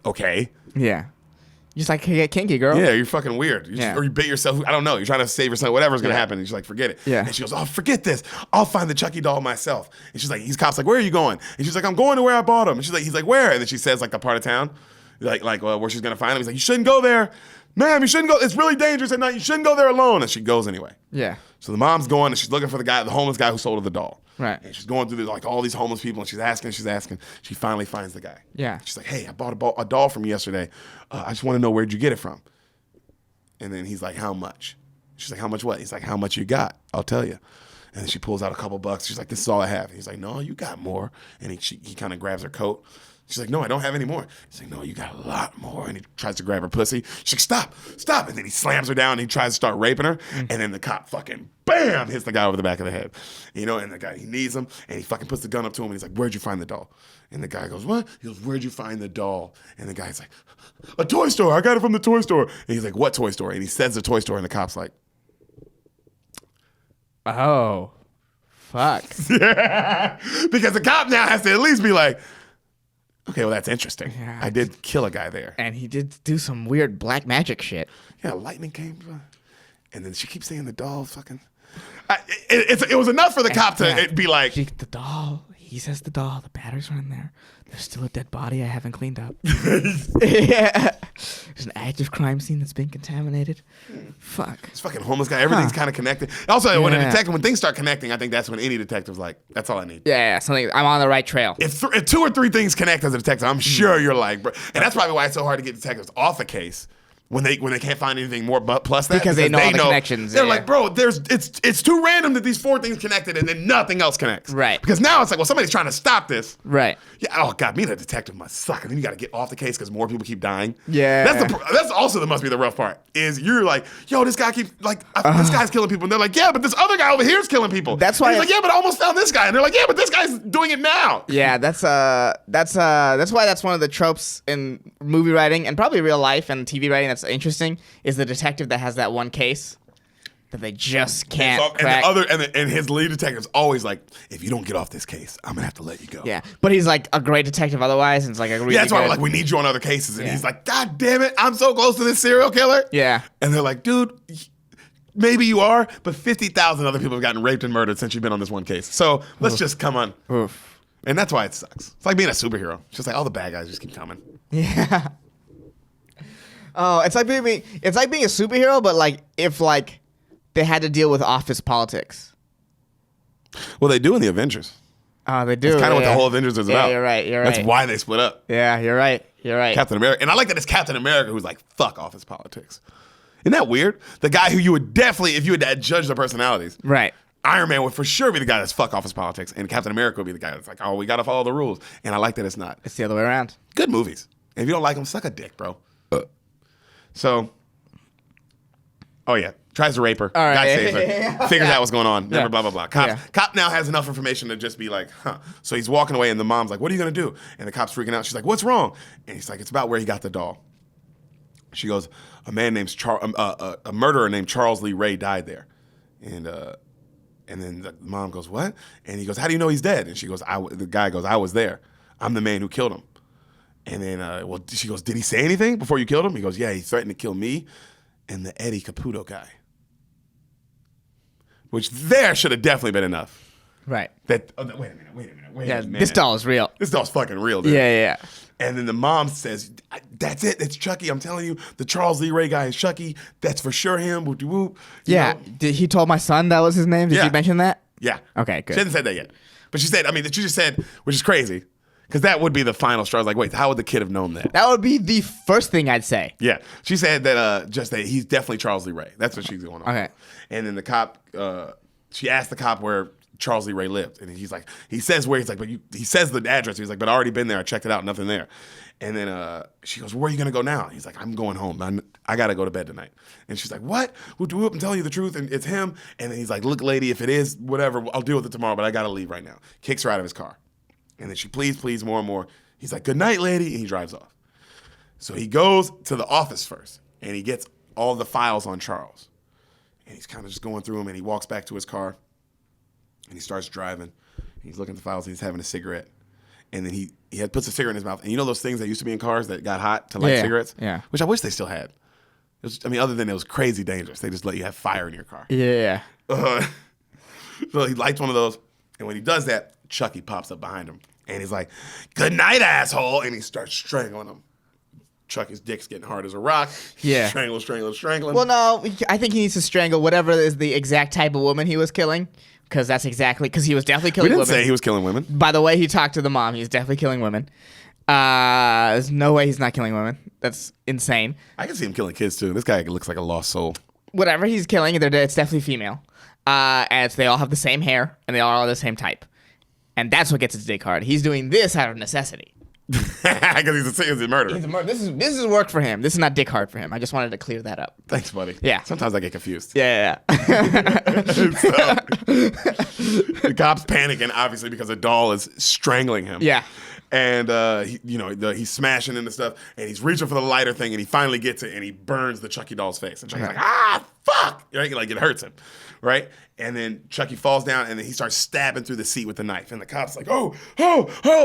S2: okay.
S1: Yeah. Just like get kinky, girl.
S2: Yeah, you're fucking weird. Or you bit yourself. I don't know. You're trying to save yourself. Whatever's going to happen. And she's like, forget it.
S1: Yeah.
S2: And she goes, oh, forget this. I'll find the Chucky doll myself. And she's like, he's cops like, where are you going? And she's like, I'm going to where I bought him. And he's like, where? And then she says like the part of town, well, where she's going to find him. He's like, you shouldn't go there. Ma'am, you shouldn't go. It's really dangerous at night. You shouldn't go there alone. And she goes anyway.
S1: Yeah.
S2: So the mom's going and she's looking for the homeless guy who sold her the doll.
S1: Right.
S2: And she's going through all these homeless people and she's asking. She finally finds the guy.
S1: Yeah.
S2: She's like, hey, I bought a doll from you yesterday. I just want to know, where'd you get it from? And then he's like, how much? She's like, how much what? He's like, how much you got? I'll tell you. And then she pulls out a couple bucks. She's like, this is all I have. And he's like, no, you got more. And he kind of grabs her coat. She's like, no, I don't have any more. He's like, no, you got a lot more. And he tries to grab her pussy. She's like, stop. And then he slams her down and he tries to start raping her. And then the cop fucking, bam, hits the guy over the back of the head. And the guy, he knees him and he fucking puts the gun up to him and he's like, where'd you find the doll? And the guy goes, what? He goes, where'd you find the doll? And the guy's like, a toy store. I got it from the toy store. And he's like, what toy store? And he says the toy store and the cop's like,
S1: oh, fuck.
S2: yeah. Because the cop now has to at least be like, okay, well, that's interesting.
S1: Yeah.
S2: I did kill a guy there.
S1: And he did do some weird black magic shit.
S2: Yeah, lightning came. And then she keeps saying the doll fucking. It was enough for the cop to be like.
S1: The doll. He says the doll. The batteries are in there. There's still a dead body I haven't cleaned up. Yeah. There's an active crime scene that's been contaminated. Fuck.
S2: This fucking homeless guy. Everything's kind of connected. Also, when things start connecting, I think that's when any detective's like, that's all I need.
S1: Yeah, something. I'm on the right trail.
S2: If 2 or 3 things connect as a detective, I'm sure you're like, bro. And that's probably why it's so hard to get detectives off a case. When they can't find anything more plus that,
S1: because they know all the connections.
S2: They're like, bro, it's too random that these 4 things connected and then nothing else connects.
S1: Right.
S2: Because now it's like, well, somebody's trying to stop this.
S1: Right.
S2: Yeah. Oh God, being a detective must suck. And then you got to get off the case because more people keep dying.
S1: Yeah.
S2: That's also that must be the rough part. Is you're like, yo, this guy keeps this guy's killing people, and they're like, yeah, but this other guy over here is killing people.
S1: That's why.
S2: And he's like, yeah, but I almost found this guy, and they're like, yeah, but this guy's doing it now.
S1: Yeah, that's why that's one of the tropes in movie writing and probably real life and TV writing that's interesting is the detective that has that one case that they just can't crack.
S2: And his lead detective's always like, if you don't get off this case, I'm gonna have to let you go.
S1: Yeah, but he's like a great detective otherwise, and it's like a really
S2: that's why
S1: good.
S2: we're like, we need you on other cases, and he's like, God damn it, I'm so close to this serial killer.
S1: Yeah,
S2: and they're like, dude, maybe you are, but 50,000 other people have gotten raped and murdered since you've been on this one case. So let's just come on.
S1: Oof.
S2: And that's why it sucks. It's like being a superhero. It's just like all the bad guys just keep coming.
S1: Yeah. Oh, it's like being a superhero, but like if like they had to deal with office politics.
S2: Well, they do in the Avengers.
S1: Oh, they do.
S2: That's kind of what the whole Avengers is about.
S1: Yeah, you're right.
S2: That's why they split up.
S1: Yeah, you're right.
S2: Captain America. And I like that it's Captain America who's like, fuck office politics. Isn't that weird? The guy who you would definitely, if you had judged their personalities.
S1: Right.
S2: Iron Man would for sure be the guy that's fuck office politics. And Captain America would be the guy that's like, oh, we got to follow the rules. And I like that it's not.
S1: It's the other way around.
S2: Good movies. And if you don't like them, suck a dick, bro. So, oh yeah, tries to rape her.
S1: All right.
S2: Guy saves her. Figures out what's going on. Never
S1: Yeah.
S2: blah, blah, blah. Cop now has enough information to just be like, huh. So he's walking away and the mom's like, what are you going to do? And the cop's freaking out. She's like, what's wrong? And he's like, it's about where he got the doll. She goes, a murderer named Charles Lee Ray died there. And then the mom goes, what? And he goes, how do you know he's dead? And she goes, the guy goes, I was there. I'm the man who killed him. And then, she goes, did he say anything before you killed him? He goes, yeah, he threatened to kill me and the Eddie Caputo guy. Which there should have definitely been enough.
S1: Right.
S2: Wait a minute.
S1: This doll is real.
S2: This doll's fucking real, dude.
S1: Yeah.
S2: And then the mom says, that's it. It's Chucky. I'm telling you, the Charles Lee Ray guy is Chucky. That's for sure him. Whoop de whoop.
S1: Yeah. Did he told my son that was his name? Did you mention that?
S2: Yeah.
S1: Okay, good.
S2: She hasn't said that yet. But she said, that you just said, which is crazy. Because that would be the final straw. I was like, wait, how would the kid have known that?
S1: That would be the first thing I'd say.
S2: Yeah. She said that that he's definitely Charles Lee Ray. That's what she's going on.
S1: Okay.
S2: And then the cop, she asked the cop where Charles Lee Ray lived. And he says where, he's like, he says the address. He's like, but I already been there. I checked it out. Nothing there. And then she goes, where are you going to go now? He's like, I'm going home. I got to go to bed tonight. And she's like, what? Whoop, I'm telling you the truth. And it's him. And then he's like, look, lady, if it is, whatever, I'll deal with it tomorrow, but I got to leave right now. Kicks her out of his car. And then she pleads more and more. He's like, good night, lady. And he drives off. So he goes to the office first. And he gets all the files on Charles. And he's kind of just going through them. And he walks back to his car. And he starts driving. And he's looking at the files. And he's having a cigarette. and then he puts a cigarette in his mouth. And you know those things that used to be in cars that got hot to light cigarettes?
S1: Yeah.
S2: Which I wish they still had. Other than it was crazy dangerous. They just let you have fire in your car.
S1: Yeah.
S2: So he lights one of those, and when he does that, Chucky pops up behind him, and he's like, "Good night, asshole," and he starts strangling him. Chucky's dick's getting hard as a rock.
S1: Yeah.
S2: Strangling.
S1: Well, no, I think he needs to strangle whatever is the exact type of woman he was killing, because he was definitely killing women.
S2: We didn't say he was killing women.
S1: By the way he talked to the mom, he's definitely killing women. There's no way he's not killing women. That's insane.
S2: I can see him killing kids, too. This guy looks like a lost soul.
S1: Whatever he's killing, it's definitely female. And they all have the same hair, and they all are the same type. And that's what gets his dick hard. He's doing this out of necessity.
S2: Because he's a murderer.
S1: This is work for him. This is not dick hard for him. I just wanted to clear that up.
S2: Thanks, buddy.
S1: Yeah.
S2: Sometimes I get confused.
S1: Yeah.
S2: The cop's panicking, obviously, because a doll is strangling him.
S1: Yeah.
S2: And he's smashing into stuff, and he's reaching for the lighter thing, and he finally gets it, and he burns the Chucky doll's face. And Chucky's like, fuck! Right? Like, it hurts him, right? And then Chucky falls down, and then he starts stabbing through the seat with the knife. And the cop's like, oh,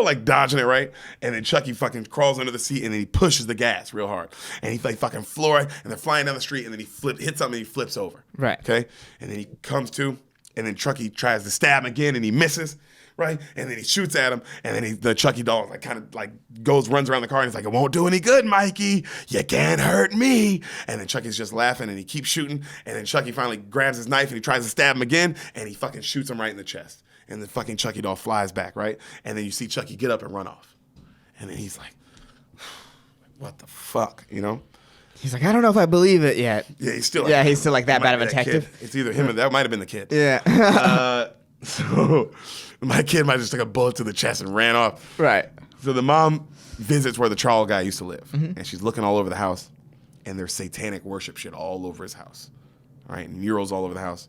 S2: like dodging it, right? And then Chucky fucking crawls under the seat, and then he pushes the gas real hard. And he like fucking floor it, and they're flying down the street, and then he hits something, and he flips over.
S1: Right.
S2: Okay? And then he comes to, and then Chucky tries to stab him again, and he misses. Right, and then he shoots at him, and then the Chucky doll runs around the car, and he's like, "It won't do any good, Mikey. You can't hurt me." And then Chucky's just laughing, and he keeps shooting, and then Chucky finally grabs his knife, and he tries to stab him again, and he fucking shoots him right in the chest, and the fucking Chucky doll flies back, right, and then you see Chucky get up and run off, and then he's like, "What the fuck," you know?
S1: He's like, I don't know if I believe it yet.
S2: Yeah, he's still
S1: like that bad of a detective.
S2: It's either him or that might have been the kid.
S1: Yeah.
S2: So my kid might have just took a bullet to the chest and ran off.
S1: Right.
S2: So the mom visits where the Charles guy used to live, and she's looking all over the house, and there's satanic worship shit all over his house, all right, and murals all over the house.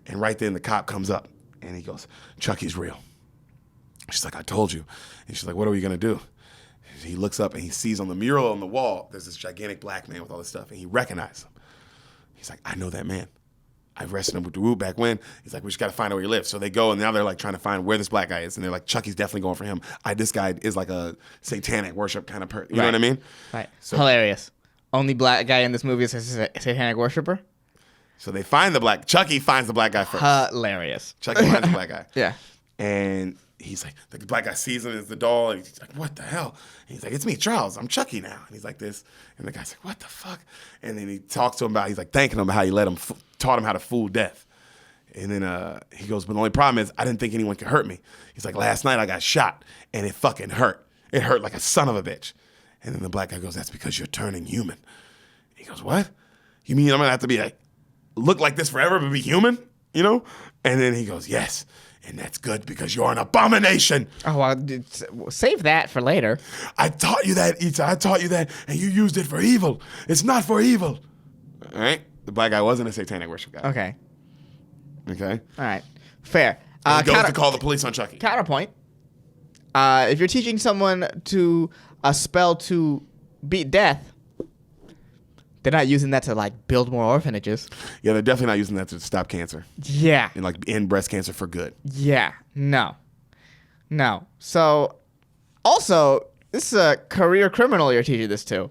S2: And right then the cop comes up, and he goes, "Chucky's real." She's like, "I told you." And she's like, "What are we gonna do?" He looks up, and he sees on the mural on the wall, there's this gigantic black man with all this stuff, and he recognizes him. He's like, "I know that man. I arrested him with the Woo back when." He's like, "We just got to find out where he lives." So they go, and now they're like trying to find where this black guy is. And they're like, Chucky's definitely going for him. This guy is like a satanic worship kind of person. You know what I mean?
S1: Right.
S2: So,
S1: hilarious. Only black guy in this movie is a satanic worshiper.
S2: So they find Chucky finds the black guy first.
S1: Hilarious.
S2: Chucky finds the black guy.
S1: Yeah.
S2: And he's like, the black guy sees him as the doll, and he's like, "What the hell?" And he's like, "It's me, Charles. I'm Chucky now." And he's like this. And the guy's like, "What the fuck?" And then he talks to him he's like thanking him about how he taught him how to fool death. And then he goes, "But the only problem is I didn't think anyone could hurt me." He's like, "Last night I got shot, and it fucking hurt. It hurt like a son of a bitch." And then the black guy goes, "That's because you're turning human." He goes, "What? You mean I'm going to have to look like this forever but be human? You know?" And then he goes, "Yes. And that's good because you're an abomination."
S1: Oh, well, save that for later.
S2: "I taught you that, Ita. I taught you that, and you used it for evil. It's not for evil." All right? The black guy wasn't a satanic worship guy.
S1: Okay.
S2: Okay?
S1: All right. Fair.
S2: He goes to call the police on Chucky.
S1: Counterpoint. If you're teaching someone a spell to beat death, they're not using that to build more orphanages.
S2: Yeah, they're definitely not using that to stop cancer
S1: Yeah.
S2: and end breast cancer for good.
S1: Yeah. No. So, also, this is a career criminal you're teaching this to.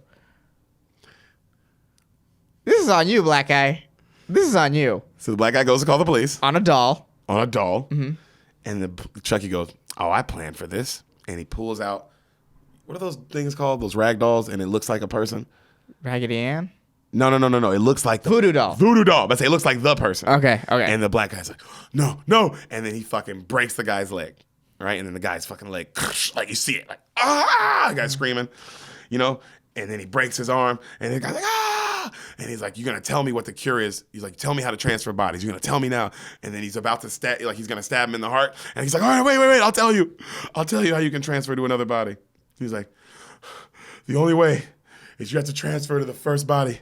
S1: This is on you, black guy. This is on you.
S2: So the black guy goes to call the police
S1: On a doll.
S2: and the Chucky goes, "Oh, I planned for this," and he pulls out, what are those things called? Those rag dolls, and it looks like a person.
S1: Raggedy Ann?
S2: No. It looks like the
S1: Voodoo doll.
S2: Voodoo doll. But it looks like the person.
S1: Okay.
S2: And the black guy's like, no. And then he fucking breaks the guy's leg. Right? And then the guy's fucking leg, like you see it, like, the guy's screaming, you know? And then he breaks his arm, and the guy's like, ah! And he's like, "You're going to tell me what the cure is." He's like, "Tell me how to transfer bodies. You're going to tell me now." And then he's about to he's going to stab him in the heart. And he's like, "All right, wait. I'll tell you. I'll tell you how you can transfer to another body." He's like, "The only way is you have to transfer to the first body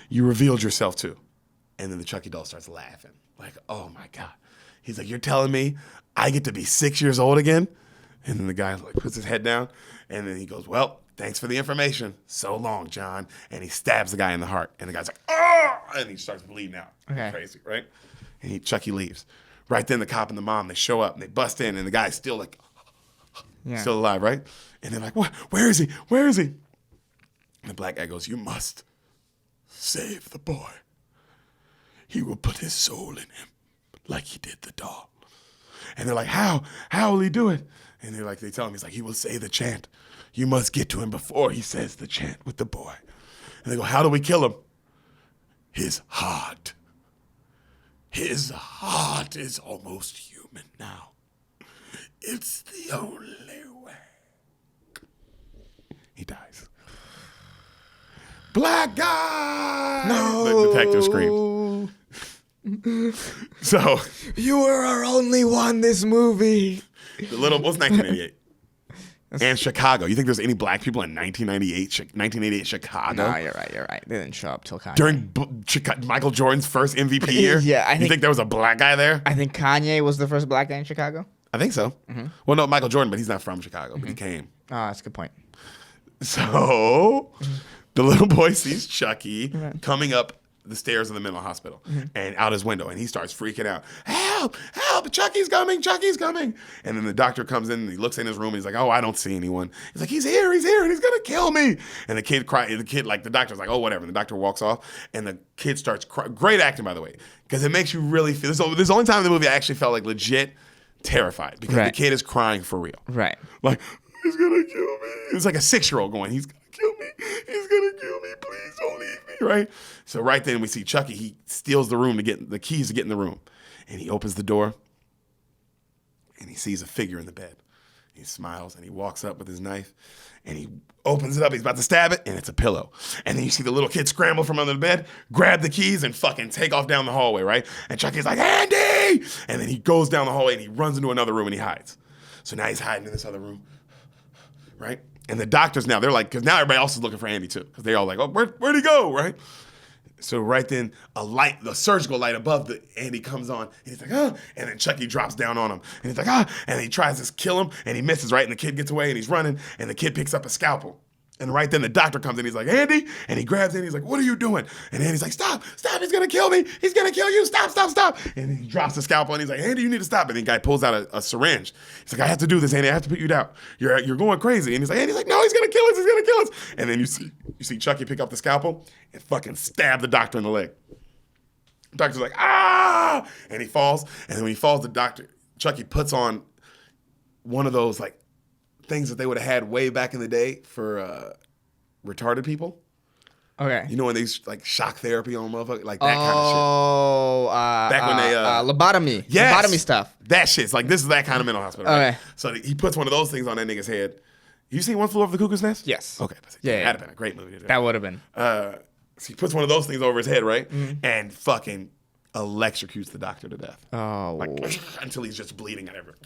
S2: you revealed yourself to." And then the Chucky doll starts laughing. Like, "Oh my God." He's like, "You're telling me I get to be 6 years old again?" And then the guy puts his head down, and then he goes, "Well, thanks for the information. So long, John." And he stabs the guy in the heart, and the guy's like, "Oh!" And he starts bleeding out.
S1: Okay.
S2: Crazy, right? And Chucky leaves. Right then, the cop and the mom, they show up, and they bust in, and the guy's still like,
S1: Yeah.
S2: Still alive, right? And they're like, what? Where is he? Where is he? And the black guy goes, you must save the boy. He will put his soul in him like he did the doll. And they're like, how? How will he do it? And they tell him, he's like, he will say the chant. You must get to him before he says the chant with the boy. And they go, how do we kill him? His heart. His heart is almost human now. It's the only way. He dies. Black guy!
S1: No.
S2: The detective screams. So,
S1: You were our only one this movie.
S2: what's 1988? And Chicago. You think there's any black people in 1988 Chicago?
S1: No, you're right. They didn't show up till Kanye.
S2: During Michael Jordan's first MVP year?
S1: Yeah,
S2: You think there was a black guy there?
S1: I think Kanye was the first black guy in Chicago.
S2: I think so. Well, no, Michael Jordan, but he's not from Chicago, but he came.
S1: Oh, that's a good point.
S2: So the little boy sees Chucky coming up the stairs of the mental hospital and out his window, and he starts freaking out. Help! Help! Chucky's coming! Chucky's coming! And then the doctor comes in and he looks in his room and he's like, oh, I don't see anyone. He's like, he's here, and he's gonna kill me. And the kid the doctor's like, oh, whatever. And the doctor walks off and the kid starts crying. Great acting, by the way, because it makes you really feel, this is the only time in the movie I actually felt like legit terrified because the kid is crying for real.
S1: Right.
S2: Like, he's gonna kill me. It's like a 6-year-old going, he's gonna kill me. He's gonna kill me. Please don't leave me, right? So right then we see Chucky. He steals the room to get the keys to get in the room. And he opens the door and he sees a figure in the bed. He smiles and he walks up with his knife and he opens it up. He's about to stab it and it's a pillow. And then you see the little kid scramble from under the bed, grab the keys and fucking take off down the hallway, right? And Chucky's like, Andy! And then he goes down the hallway and he runs into another room and he hides. So now he's hiding in this other room, right? And the doctors now, they're like, because now everybody else is looking for Andy too. Because they're all like, oh, where'd he go, right? So right then, the surgical light above Andy comes on, and he's like, ah, and then Chucky drops down on him, and he's like, ah, and he tries to kill him, and he misses, right? And the kid gets away, and he's running, and the kid picks up a scalpel. And right then the doctor comes in, he's like, Andy, and he grabs Andy, he's like, what are you doing? And Andy's like, stop, he's gonna kill me, he's gonna kill you, stop. And he drops the scalpel, and he's like, Andy, you need to stop. And the guy pulls out a syringe. He's like, I have to do this, Andy, I have to put you down. You're going crazy. And Andy's like, no, he's gonna kill us. And then you see Chucky pick up the scalpel and fucking stab the doctor in the leg. The doctor's like, ah! And he falls, and then when he falls, Chucky puts on one of those, like, things that they would have had way back in the day for retarded people.
S1: Okay.
S2: You know when they use like shock therapy on motherfuckers? Like that kind of shit.
S1: Oh,
S2: back when they
S1: lobotomy.
S2: Yes,
S1: Lobotomy stuff.
S2: That shit's like, this is that kind of mental hospital. Right?
S1: Okay.
S2: So he puts one of those things on that nigga's head. You seen One Flew Over the Cuckoo's Nest?
S1: Yes.
S2: Okay.
S1: Yeah.
S2: That'd have been a great movie.
S1: That would have been.
S2: So he puts one of those things over his head, right? And fucking electrocutes the doctor to death.
S1: Oh.
S2: Like, until he's just bleeding out everywhere.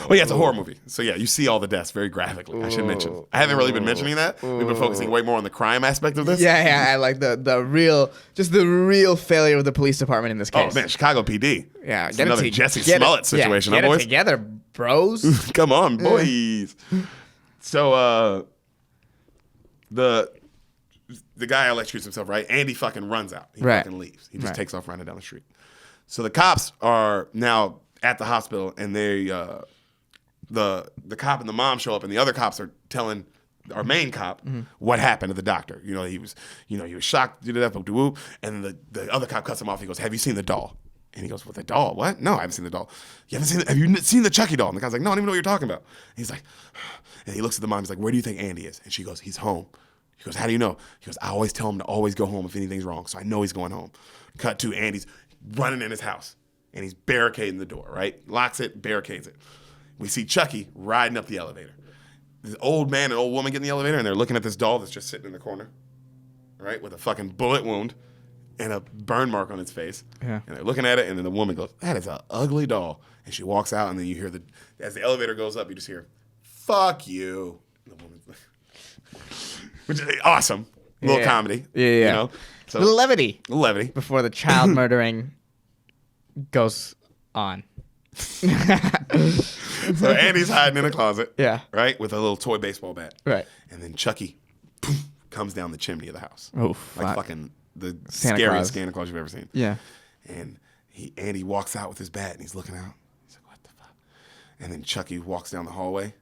S2: Well, yeah, it's a horror movie. So, yeah, you see all the deaths very graphically, I should mention. I haven't really been mentioning that. We've been focusing way more on the crime aspect of this.
S1: Yeah, I like the real failure of the police department in this case.
S2: Oh, man, Chicago PD.
S1: Yeah,
S2: it's another Jesse Smollett situation, huh, boys?
S1: Get it together, bros.
S2: Come on, boys. So, the guy electrocutes himself, right? Andy fucking runs out. He fucking leaves. He just takes off running down the street. So the cops are now at the hospital, and they the cop and the mom show up, and the other cops are telling our main cop what happened to the doctor. He was shocked to death, and the other cop cuts him off. He goes, "Have you seen the doll?" And he goes, "What, the doll? What? No, I haven't seen the doll. Have you seen the Chucky doll?" And the guy's like, "No, I don't even know what you're talking about." And he's like, and he looks at the mom. He's like, "Where do you think Andy is?" And she goes, "He's home." He goes, "How do you know?" He goes, "I always tell him to always go home if anything's wrong, so I know he's going home." Cut to Andy's running in his house, and he's barricading the door, right? Locks it, barricades it. We see Chucky riding up the elevator. This old man and old woman get in the elevator, and they're looking at this doll that's just sitting in the corner, right, with a fucking bullet wound and a burn mark on its face.
S1: Yeah.
S2: And they're looking at it, and then the woman goes, "That is an ugly doll." And she walks out, and then you hear as the elevator goes up, you just hear, "Fuck you." And the woman's like, which is awesome. Little comedy.
S1: Yeah.
S2: So,
S1: little levity.
S2: Levity.
S1: Before the child murdering goes on.
S2: So Andy's hiding in a closet.
S1: Yeah.
S2: Right? With a little toy baseball bat.
S1: Right.
S2: And then Chucky poof, comes down the chimney of the house.
S1: Oh,
S2: like fucking the
S1: Santa
S2: scariest
S1: Claus.
S2: Santa Claus you've ever seen.
S1: Yeah.
S2: And Andy walks out with his bat and he's looking out. He's like, "What the fuck?" And then Chucky walks down the hallway.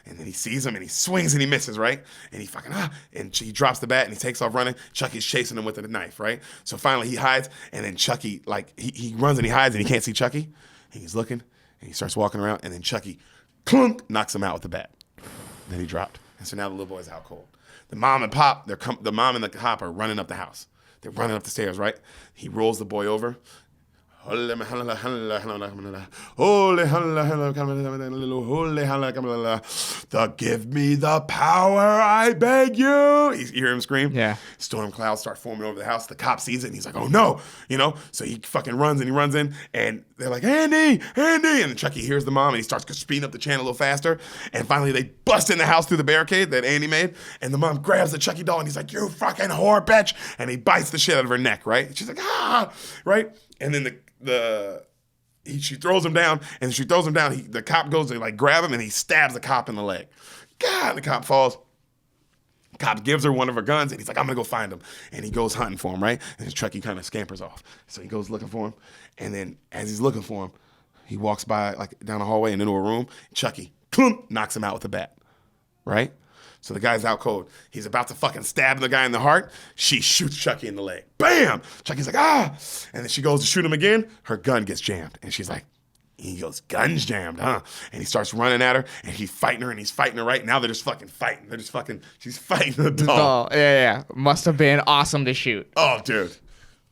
S2: And then he sees him and he swings and he misses, right? And he fucking, and he drops the bat and he takes off running. Chucky's chasing him with a knife, right? So finally he hides and then Chucky, like, he runs and he hides and he can't see Chucky. And he's looking and he starts walking around and then Chucky, clunk, knocks him out with the bat. Then he dropped. And so now the little boy's out cold. The mom and pop, the mom and the cop are running up the house. They're running up the stairs, right? He rolls the boy over. Holy, give me the power, I beg you. You hear him scream?
S1: Yeah.
S2: Storm clouds start forming over the house. The cop sees it and he's like, oh no, So he fucking runs and he runs in and they're like, Andy. And then Chucky hears the mom and he starts speeding up the channel a little faster. And finally they bust in the house through the barricade that Andy made. And the mom grabs the Chucky doll and he's like, you fucking whore, bitch. And he bites the shit out of her neck, right? And she's like, right? And then she throws him down, and she throws him down. The cop goes to like grab him, and he stabs the cop in the leg. God, the cop falls. Cop gives her one of her guns, and he's like, I'm gonna go find him. And he goes hunting for him, right? And his Chucky kind of scampers off. So he goes looking for him, and then as he's looking for him, he walks by like down the hallway and into a room. Chucky, clunk, knocks him out with a bat, right? So the guy's out cold. He's about to fucking stab the guy in the heart. She shoots Chucky in the leg. Bam! Chucky's like, And then she goes to shoot him again. Her gun gets jammed. And she's like, he goes, gun's jammed, huh? And he starts running at her. And he's fighting her. And he's fighting her, right? Now they're just fucking fighting. She's fighting the doll.
S1: Yeah. Must have been awesome to shoot.
S2: Oh, dude.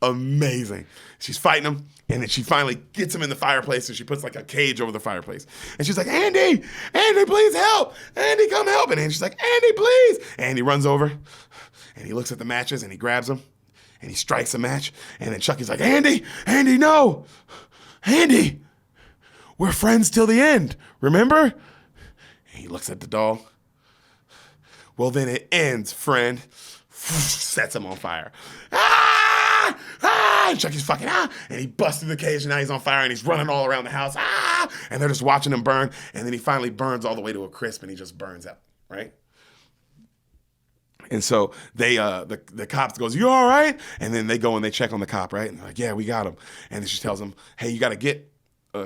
S2: Amazing. She's fighting him. And then she finally gets him in the fireplace and she puts like a cage over the fireplace. And she's like, Andy, please help. Andy, come help. And she's like, Andy, please. And he runs over and he looks at the matches and he grabs them and he strikes a match. And then Chucky's like, Andy, no. Andy, we're friends till the end. Remember? And he looks at the doll. Well, then it ends, friend. Sets him on fire. And Chucky's fucking, and he busts through the cage and now he's on fire and he's running all around the house, and they're just watching him burn, and then he finally burns all the way to a crisp and he just burns out, right? And so they, the cops goes, you all right? And then they go and they check on the cop, right? And they're like, yeah, we got him. And then she tells him, hey, you got to get,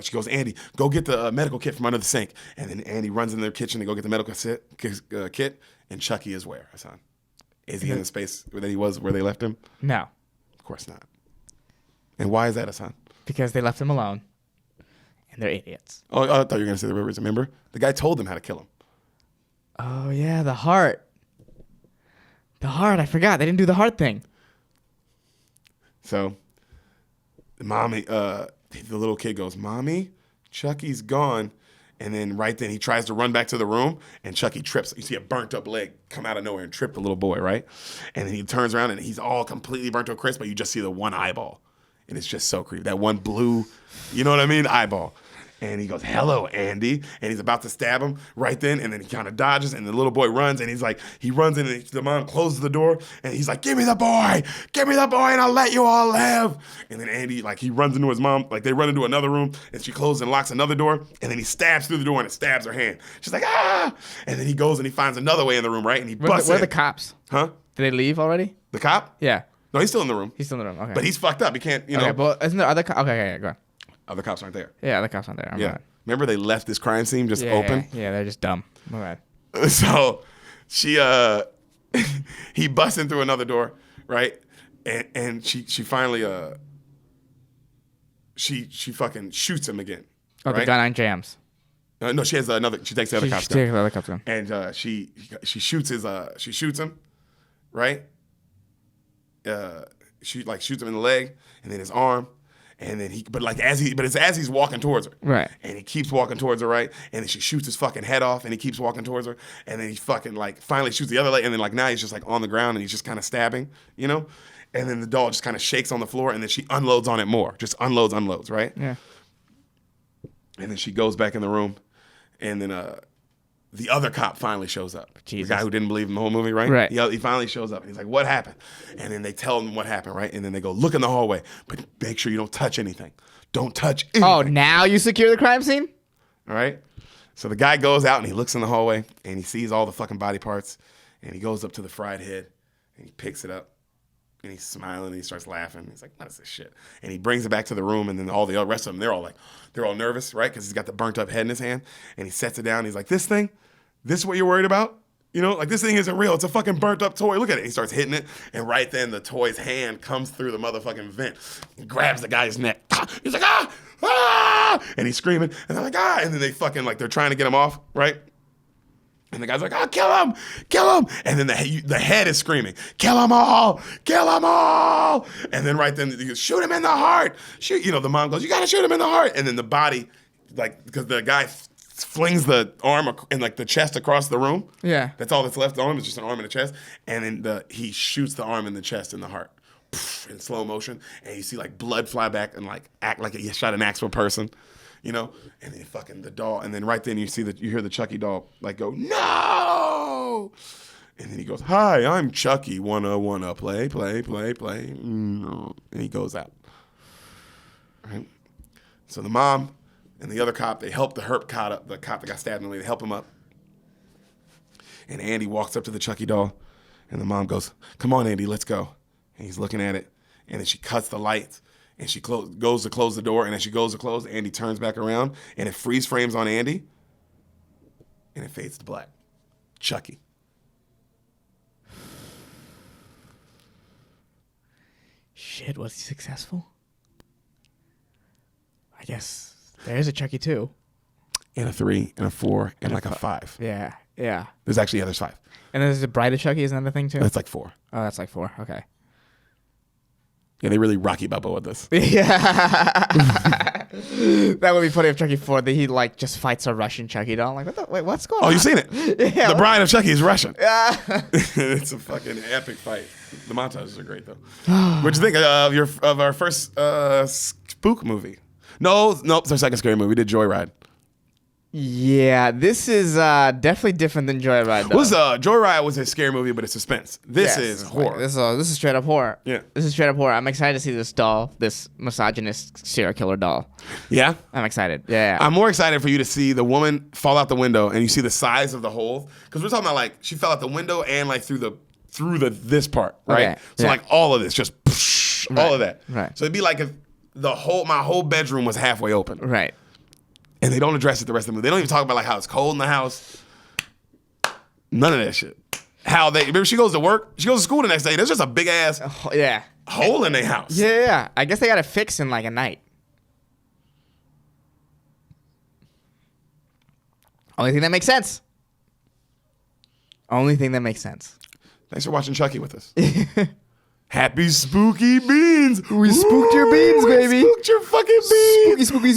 S2: she goes, Andy, go get the medical kit from under the sink. And then Andy runs in their kitchen to go get the medical kit, and Chucky is where, Hassan? Is he in the space that he was where they left him?
S1: No.
S2: Of course not. And why is that, Hassan?
S1: Because they left him alone, and they're idiots.
S2: Oh, I thought you were going to say the rivers. Remember? The guy told them how to kill him.
S1: Oh, yeah, the heart. The heart, I forgot. They didn't do the heart thing.
S2: So, the mommy, the little kid goes, Mommy, Chucky's gone. And then right then he tries to run back to the room and Chucky trips. You see a burnt up leg come out of nowhere and trip the little boy, right? And then he turns around and he's all completely burnt to a crisp, but you just see the one eyeball. And it's just so creepy. That one blue, you know what I mean? Eyeball. And he goes, hello, Andy. And he's about to stab him right then. And then he kind of dodges and the little boy runs and he runs in and the mom closes the door and he's like, give me the boy and I'll let you all live. And then Andy, like he runs into his mom, like they run into another room and she closes and locks another door. And then he stabs through the door and it stabs her hand. She's like, And then he goes and he finds another way in the room, right? And he busts
S1: Where are
S2: in.
S1: the cops?
S2: Huh?
S1: Did they leave already?
S2: The cop?
S1: Yeah.
S2: No, he's still in the room.
S1: He's still in the room. Okay.
S2: But he's fucked up. He can't,
S1: Okay, but isn't there other cops? Okay, go on.
S2: Other cops aren't there.
S1: Yeah, other cops aren't there. I'm
S2: Yeah.
S1: right.
S2: Remember they left this crime scene just open?
S1: Yeah, they're just dumb. My bad.
S2: So she he busts in through another door, right? And she finally she fucking shoots him again.
S1: Oh,
S2: right?
S1: the gun on jams.
S2: No, she has another. She takes the other cop's
S1: She takes
S2: gun.
S1: the other cop's gun.
S2: And she shoots him, right? She like shoots him in the leg and then his arm. And then it's as he's walking towards her.
S1: Right.
S2: And he keeps walking towards her, right? And then she shoots his fucking head off and he keeps walking towards her. And then he fucking like finally shoots the other leg. And then like now he's just like on the ground and he's just kind of stabbing, you know? And then the doll just kind of shakes on the floor and then she unloads on it more. Just unloads, right?
S1: Yeah.
S2: And then she goes back in the room and then the other cop finally shows up.
S1: Jesus.
S2: The guy who didn't believe in the whole movie, right?
S1: Right.
S2: He finally shows up and he's like, what happened? And then they tell him what happened, right? And then they go, look in the hallway, but make sure you don't touch anything. Don't touch anything.
S1: Oh, now you secure the crime scene?
S2: All right? So the guy goes out and he looks in the hallway and he sees all the fucking body parts and he goes up to the fried head and he picks it up And he's smiling and he starts laughing. He's like, what is this shit? And he brings it back to the room, and then all the rest of them, they're all nervous, right? Because he's got the burnt up head in his hand. And he sets it down. He's like, this is what you're worried about? You know, like, this thing isn't real. It's a fucking burnt up toy. Look at it. He starts hitting it. And right then the toy's hand comes through the motherfucking vent and grabs the guy's neck. He's like, ah! And he's screaming. And they're like, ah! And then they fucking, like, they're trying to get him off, right? And the guy's like, oh, kill him! Kill him! And then the head is screaming, kill them all! Kill them all! And then right then, he goes, shoot him in the heart! Shoot, the mom goes, you gotta shoot him in the heart! And then the body, like, because the guy flings the arm and, like, the chest across the room.
S1: Yeah.
S2: That's all that's left. The arm is just an arm and a chest. And then he shoots the arm in the chest and the heart. In slow motion. And you see, like, blood fly back and, like, act like he shot an actual person. And then fucking the doll, and then right then you hear the Chucky doll like go, no! And then he goes, hi, I'm Chucky, wanna play. And he goes out. Right? So the mom and the other cop, they help the cop that got stabbed in the leg, they help him up. And Andy walks up to the Chucky doll, and the mom goes, come on, Andy, let's go. And he's looking at it, and then she cuts the lights. And she goes to close the door, and as she goes to close, Andy turns back around, and it freeze frames on Andy, and it fades to black. Chucky.
S1: Shit, was he successful? I guess there's a Chucky 2.
S2: And a 3, and a 4, and like a 5.
S1: Yeah.
S2: There's 5.
S1: And there's the Bride of Chucky, is another thing too?
S2: That's like 4.
S1: Oh, that's like 4. Okay.
S2: Yeah, they really Rocky Balboa this.
S1: Yeah. That would be funny if Chucky 4, he like just fights a Russian Chucky doll. Like, what's going on?
S2: Oh, you've seen it?
S1: Yeah.
S2: The Bride of Chucky is Russian.
S1: Yeah.
S2: It's a fucking epic fight. The montages are great though. What'd you think of our first spook movie? No, it's our second scary movie. We did Joyride.
S1: Yeah, this is definitely different than Joyride.
S2: Joyride was a scary movie, but it's suspense. This is horror.
S1: This is straight up horror.
S2: Yeah.
S1: This is straight up horror. I'm excited to see this doll, this misogynist serial killer doll.
S2: Yeah?
S1: I'm excited. Yeah.
S2: I'm more excited for you to see the woman fall out the window and you see the size of the hole. Because we're talking about like she fell out the window and like through this part, right?
S1: Okay.
S2: So
S1: Yeah.
S2: like all of this, just all of that.
S1: Right.
S2: So it'd be like if my whole bedroom was halfway open.
S1: Right.
S2: And they don't address it the rest of the movie. They don't even talk about like how it's cold in the house. None of that shit. Remember she goes to work, she goes to school the next day. There's just a big ass hole in their house.
S1: Yeah. I guess they got it fixed in like a night. Only thing that makes sense.
S2: Thanks for watching Chucky with us. Happy spooky beans.
S1: We spooked your beans, baby.
S2: We spooked your fucking beans.
S1: Spooky.